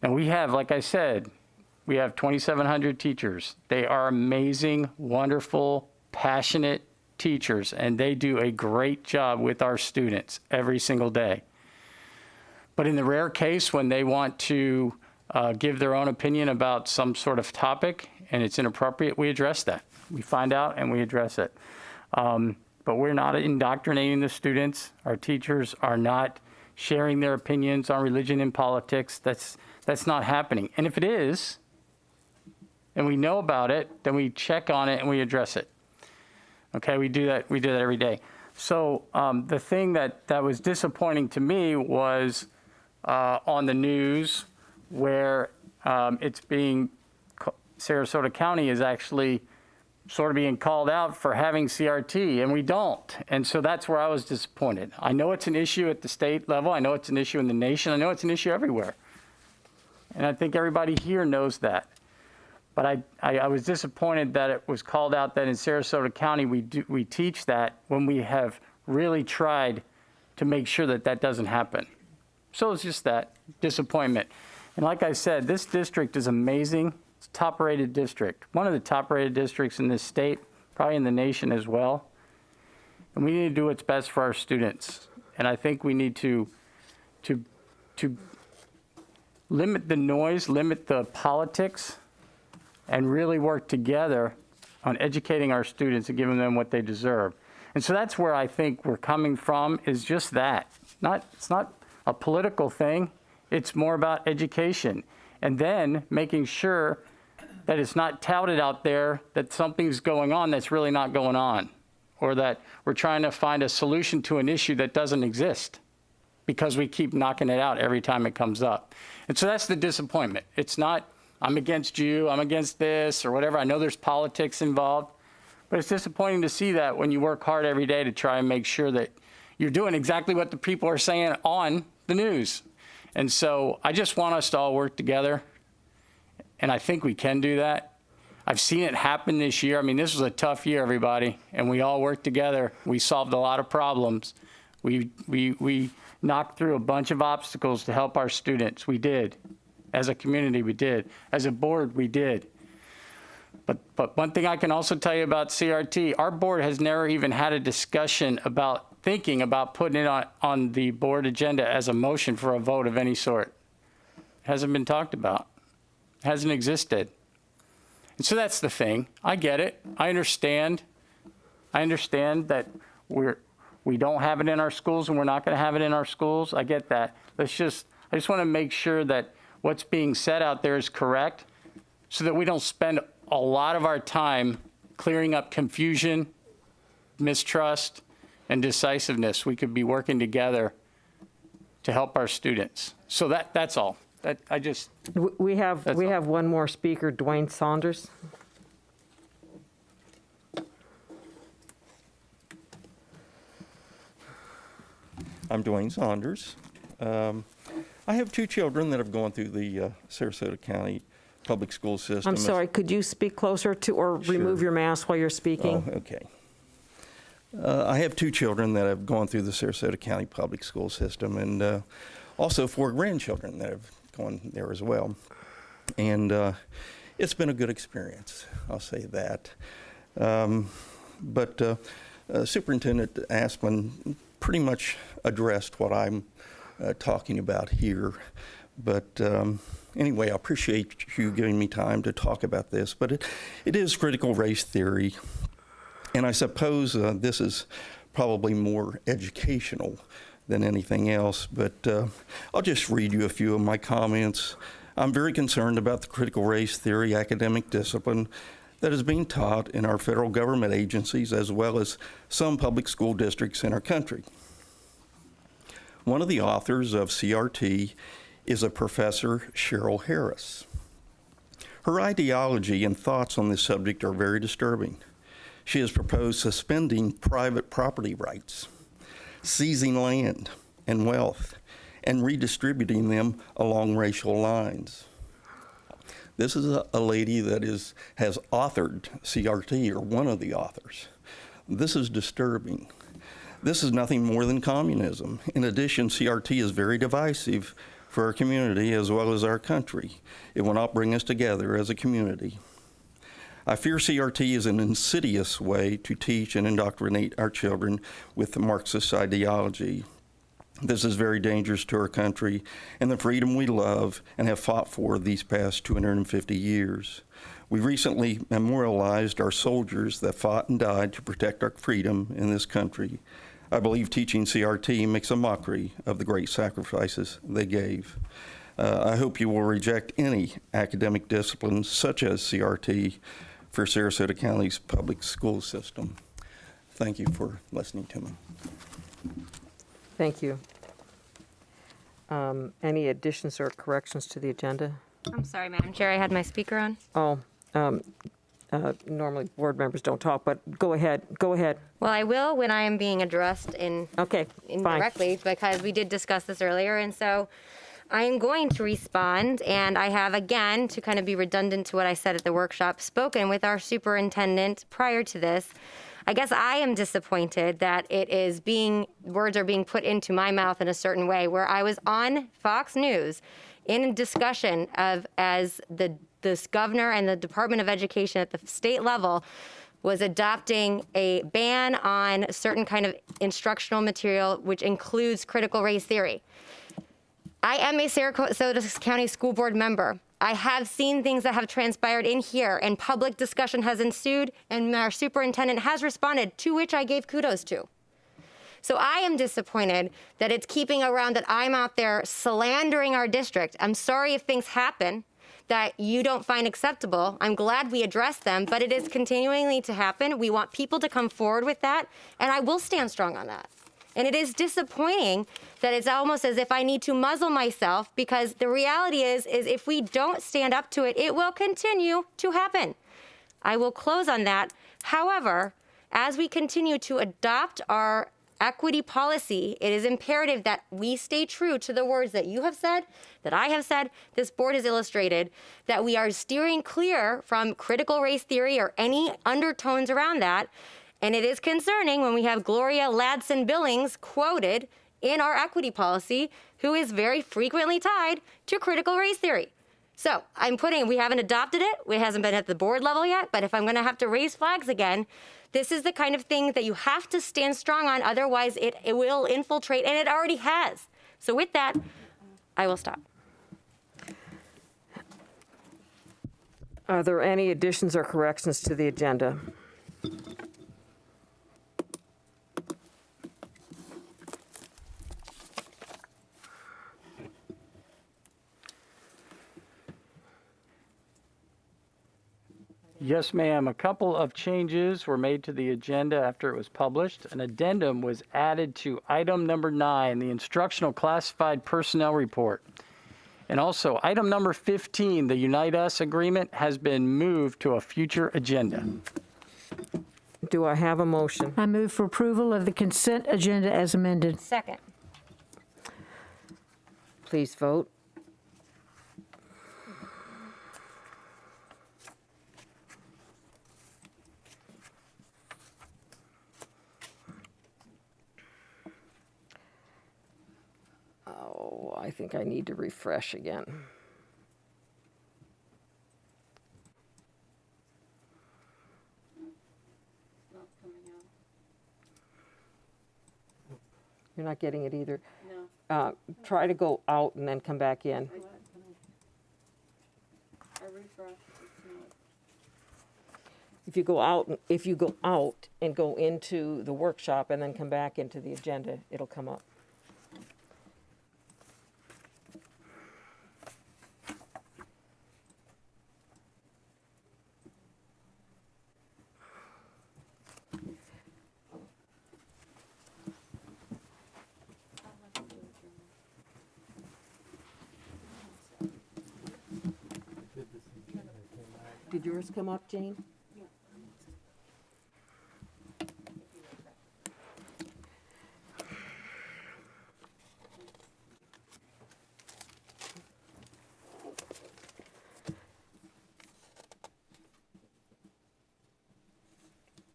And we have, like I said, we have 2,700 teachers. They are amazing, wonderful, passionate teachers, and they do a great job with our students every single day. But in the rare case when they want to give their own opinion about some sort of topic and it's inappropriate, we address that. We find out and we address it. But we're not indoctrinating the students. Our teachers are not sharing their opinions on religion and politics. That's not happening. And if it is, and we know about it, then we check on it and we address it. Okay, we do that every day. So the thing that was disappointing to me was on the news where Sarasota County is actually sort of being called out for having CRT, and we don't. And so that's where I was disappointed. I know it's an issue at the state level. I know it's an issue in the nation. I know it's an issue everywhere. And I think everybody here knows that. But I was disappointed that it was called out that in Sarasota County we teach that when we have really tried to make sure that that doesn't happen. So it's just that disappointment. And like I said, this district is amazing. It's a top-rated district, one of the top-rated districts in this state, probably in the nation as well. And we need to do what's best for our students. And I think we need to limit the noise, limit the politics, and really work together on educating our students and giving them what they deserve. And so that's where I think we're coming from, is just that. It's not a political thing. It's more about education. And then making sure that it's not touted out there that something's going on that's really not going on, or that we're trying to find a solution to an issue that doesn't exist because we keep knocking it out every time it comes up. And so that's the disappointment. It's not, I'm against you, I'm against this, or whatever. I know there's politics involved, but it's disappointing to see that when you work hard every day to try and make sure that you're doing exactly what the people are saying on the news. And so I just want us to all work together, and I think we can do that. I've seen it happen this year. I mean, this was a tough year, everybody, and we all worked together. We solved a lot of problems. We knocked through a bunch of obstacles to help our students. We did. As a community, we did. As a board, we did. But one thing I can also tell you about CRT, our board has never even had a discussion about thinking about putting it on the board agenda as a motion for a vote of any sort. It hasn't been talked about. It hasn't existed. And so that's the thing. I get it. I understand. I understand that we don't have it in our schools and we're not going to have it in our schools. I get that. I just want to make sure that what's being said out there is correct, so that we don't spend a lot of our time clearing up confusion, mistrust, and decisiveness. We could be working together to help our students. So that's all. We have one more speaker, Dwayne Saunders. I'm Dwayne Saunders. I have two children that have gone through the Sarasota County public school system. I'm sorry, could you speak closer to, or remove your mask while you're speaking? Oh, okay. I have two children that have gone through the Sarasota County public school system, and also 4 grandchildren that have gone there as well. And it's been a good experience, I'll say that. But Superintendent Asplin pretty much addressed what I'm talking about here. But anyway, I appreciate you giving me time to talk about this. But it is critical race theory. And I suppose this is probably more educational than anything else. But I'll just read you a few of my comments. I'm very concerned about the critical race theory academic discipline that is being taught in our federal government agencies as well as some public school districts in our country. One of the authors of CRT is a Professor Cheryl Harris. Her ideology and thoughts on this subject are very disturbing. She has proposed suspending private property rights, seizing land and wealth, and redistributing them along racial lines. This is a lady that has authored CRT, or one of the authors. This is disturbing. This is nothing more than communism. In addition, CRT is very divisive for our community as well as our country. It will not bring us together as a community. I fear CRT is an insidious way to teach and indoctrinate our children with the Marxist ideology. This is very dangerous to our country and the freedom we love and have fought for these past 250 years. We recently memorialized our soldiers that fought and died to protect our freedom in this country. I believe teaching CRT makes a mockery of the great sacrifices they gave. I hope you will reject any academic disciplines such as CRT for Sarasota County's public school system. Thank you for listening to me. Thank you. Any additions or corrections to the agenda? I'm sorry, Madam Chair, I had my speaker on. Oh, normally board members don't talk, but go ahead. Go ahead. Well, I will when I am being addressed indirectly, because we did discuss this earlier, and so I am going to respond, and I have, again, to kind of be redundant to what I said at the workshop, spoken with our superintendent prior to this. I guess I am disappointed that words are being put into my mouth in a certain way, where I was on Fox News in a discussion of as this governor and the Department of Education at the state level was adopting a ban on certain kind of instructional material, which includes critical race theory. I am a Sarasota County School Board member. I have seen things that have transpired in here, and public discussion has ensued, and our superintendent has responded, to which I gave kudos to. So I am disappointed that it's keeping around that I'm out there slandering our district. I'm sorry if things happen that you don't find acceptable. I'm glad we addressed them, but it is continuing to happen. We want people to come forward with that, and I will stand strong on that. And it is disappointing that it's almost as if I need to muzzle myself, because the reality is if we don't stand up to it, it will continue to happen. I will close on that. However, as we continue to adopt our equity policy, it is imperative that we stay true to the words that you have said, that I have said, this board has illustrated, that we are steering clear from critical race theory or any undertones around that. And it is concerning when we have Gloria Ladson-Billings quoted in our equity policy, who is very frequently tied to critical race theory. So we haven't adopted it. It hasn't been at the board level yet, but if I'm gonna have to raise flags again, this is the kind of thing that you have to stand strong on, otherwise it will infiltrate, and it already has. So with that, I will stop. Are there any additions or corrections to the agenda? Yes, ma'am. A couple of changes were made to the agenda after it was published. An addendum was added to item number 9, the instructional classified personnel report. And also, item number 15, the Unite Us agreement, has been moved to a future agenda. Do I have a motion? I move for approval of the consent agenda as amended. Second. Please vote. Oh, I think I need to refresh again. You're not getting it either? No. Try to go out and then come back in. I refreshed. If you go out and go into the workshop and then come back into the agenda, it'll come up. Did yours come up, Jane?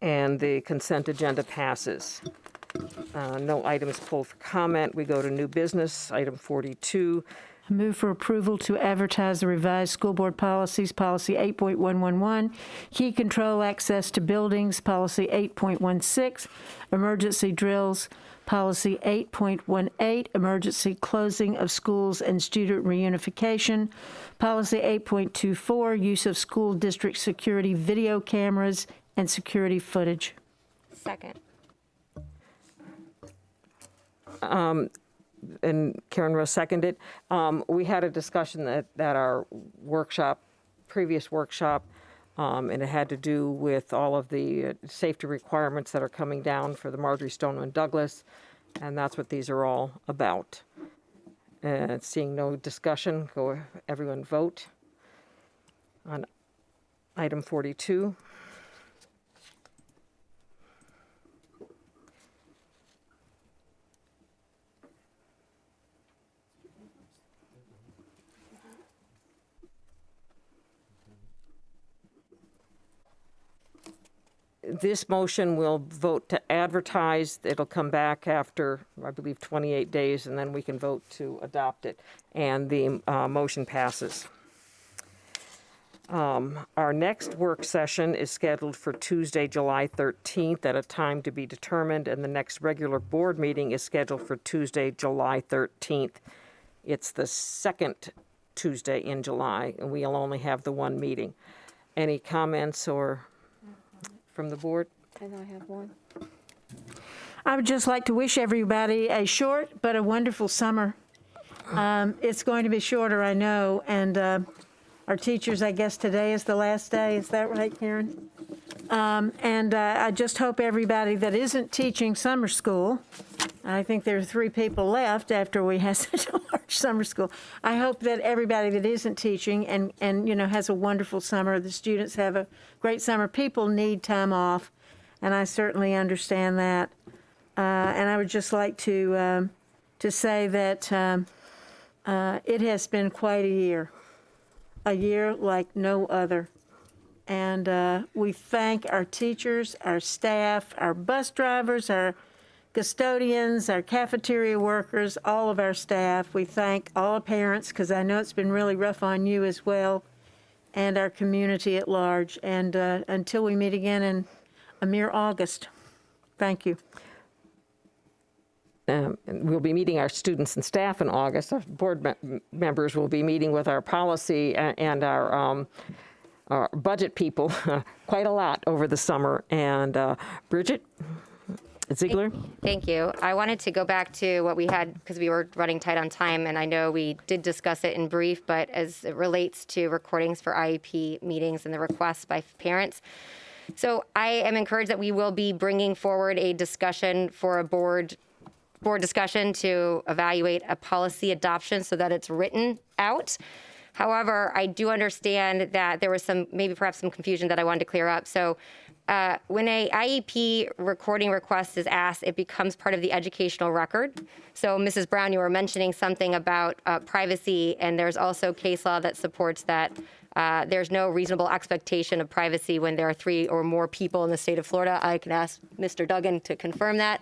And the consent agenda passes. No items pulled for comment. We go to new business, item 42. Move for approval to advertise the revised school board policies, Policy 8.111, key control access to buildings, Policy 8.16, emergency drills, Policy 8.18, emergency closing of schools and student reunification, Policy 8.24, use of school district security video cameras and security footage. Second. And Karen Rose seconded. We had a discussion at our workshop, previous workshop, and it had to do with all of the safety requirements that are coming down for the Marjorie Stoneman Douglas, and that's what these are all about. And seeing no discussion, everyone vote on item 42. This motion will vote to advertise. It'll come back after, I believe, 28 days, and then we can vote to adopt it. And the motion passes. Our next work session is scheduled for Tuesday, July 13th at a time to be determined, and the next regular board meeting is scheduled for Tuesday, July 13th. It's the second Tuesday in July, and we'll only have the one meeting. Any comments or from the board? I know I have one. I would just like to wish everybody a short but a wonderful summer. It's going to be shorter, I know, and our teachers, I guess today is the last day. Is that right, Karen? And I just hope everybody that isn't teaching summer school, I think there are 3 people left after we had such a large summer school. I hope that everybody that isn't teaching and has a wonderful summer. The students have a great summer. People need time off, and I certainly understand that. And I would just like to say that it has been quite a year like no other. And we thank our teachers, our staff, our bus drivers, our custodians, our cafeteria workers, all of our staff. We thank all the parents, because I know it's been really rough on you as well, and our community at large. And until we meet again in a mere August, thank you. And we'll be meeting our students and staff in August. Our board members will be meeting with our policy and our budget people quite a lot over the summer. And Bridget Ziegler? Thank you. I wanted to go back to what we had, because we were running tight on time, and I know we did discuss it in brief, but as it relates to recordings for IEP meetings and the requests by parents. So I am encouraged that we will be bringing forward a discussion for a board discussion to evaluate a policy adoption so that it's written out. However, I do understand that there was perhaps some confusion that I wanted to clear up. So when a IEP recording request is asked, it becomes part of the educational record. So Mrs. Brown, you were mentioning something about privacy, and there's also case law that supports that there's no reasonable expectation of privacy when there are 3 or more people in the state of Florida. I can ask Mr. Duggan to confirm that.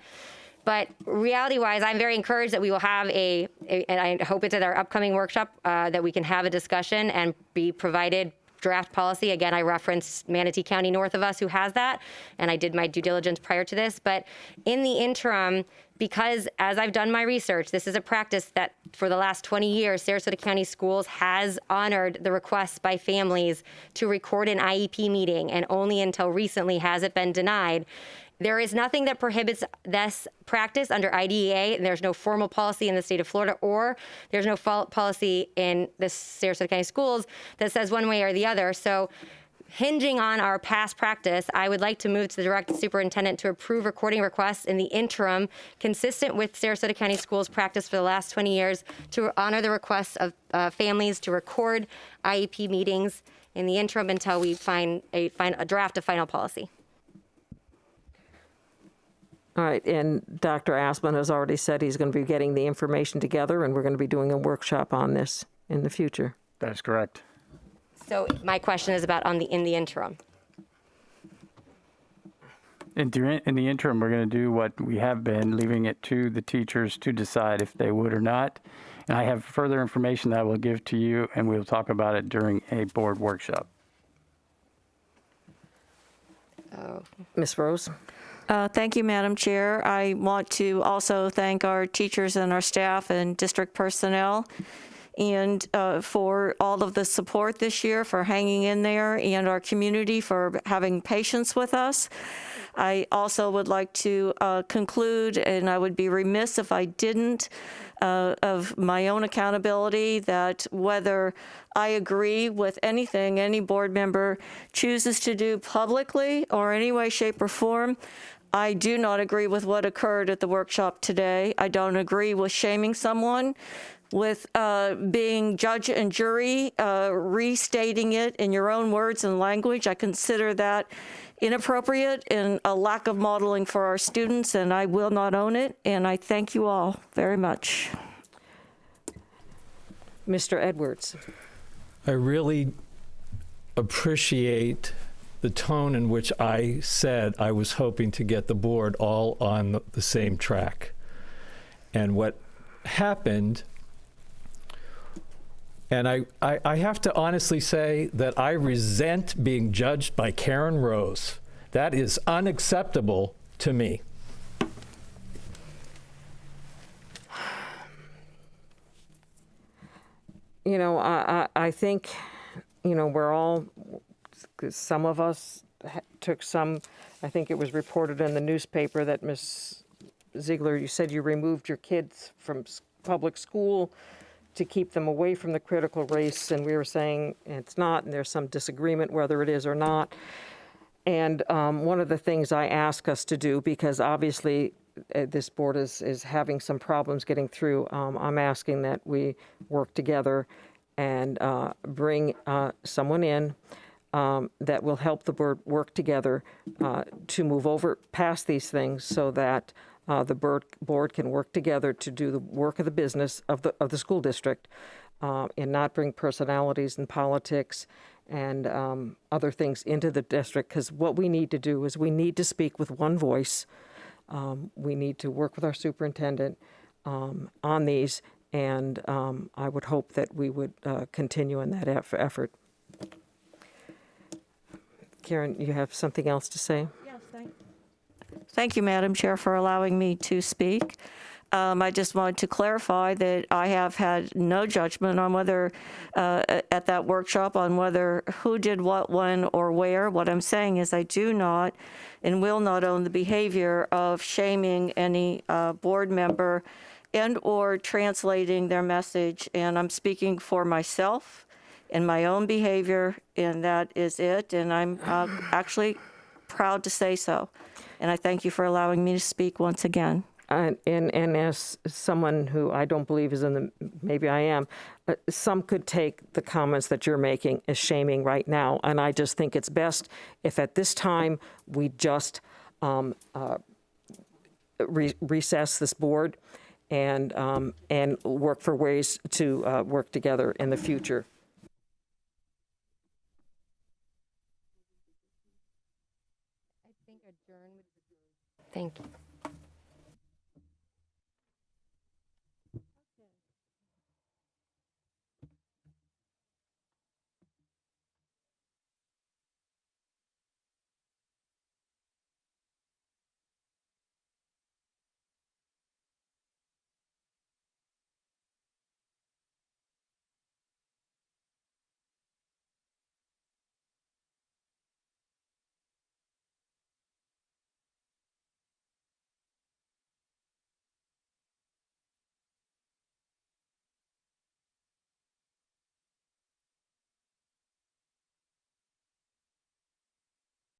But reality-wise, I'm very encouraged that we will have and I hope it's at our upcoming workshop, that we can have a discussion and be provided draft policy. Again, I referenced Manatee County north of us who has that, and I did my due diligence prior to this. But in the interim, because as I've done my research, this is a practice that for the last 20 years, Sarasota County Schools has honored the requests by families to record an IEP meeting, and only until recently has it been denied. There is nothing that prohibits this practice under IDEA, and there's no formal policy in the state of Florida, or there's no policy in the Sarasota County Schools that says one way or the other. So hinging on our past practice, I would like to move to the direct superintendent to approve recording requests in the interim, consistent with Sarasota County Schools practice for the last 20 years, to honor the requests of families to record IEP meetings in the interim until we find a draft of final policy. All right, and Dr. Asplund has already said he's going to be getting the information together, and we're going to be doing a workshop on this in the future. That's correct. So my question is about in the interim. In the interim, we're going to do what we have been, leaving it to the teachers to decide if they would or not. And I have further information that I will give to you, and we'll talk about it during a board workshop. Ms. Rose? Thank you, Madam Chair. I want to also thank our teachers and our staff and district personnel and for all of the support this year, for hanging in there, and our community for having patience with us. I also would like to conclude, and I would be remiss if I didn't, of my own accountability, that whether I agree with anything any board member chooses to do publicly or any way, shape, or form, I do not agree with what occurred at the workshop today. I don't agree with shaming someone, with being judge and jury, restating it in your own words and language. I consider that inappropriate and a lack of modeling for our students, and I will not own it. And I thank you all very much. Mr. Edwards. I really appreciate the tone in which I said I was hoping to get the board all on the same track. And what happened, and I have to honestly say that I resent being judged by Karen Rose. That is unacceptable to me. You know, I think, you know, we're all, some of us took some, I think it was reported in the newspaper that Ms. Ziegler, you said you removed your kids from public school to keep them away from the critical race, and we were saying it's not, and there's some disagreement whether it is or not. And one of the things I ask us to do, because obviously this board is having some problems getting through, I'm asking that we work together and bring someone in that will help the board work together to move over past these things so that the board can work together to do the work of the business of the school district and not bring personalities and politics and other things into the district. Because what we need to do is we need to speak with one voice. We need to work with our superintendent on these, and I would hope that we would continue in that effort. Karen, you have something else to say? Yes, thank you, Madam Chair, for allowing me to speak. I just wanted to clarify that I have had no judgment on whether, at that workshop, on whether who did what, when, or where. What I'm saying is I do not and will not own the behavior of shaming any board member and or translating their message. And I'm speaking for myself and my own behavior, and that is it. And I'm actually proud to say so. And I thank you for allowing me to speak once again. And as someone who I don't believe is in the, maybe I am, some could take the comments that you're making as shaming right now. And I just think it's best if at this time we just recess this board and work for ways to work together in the future. Thank you.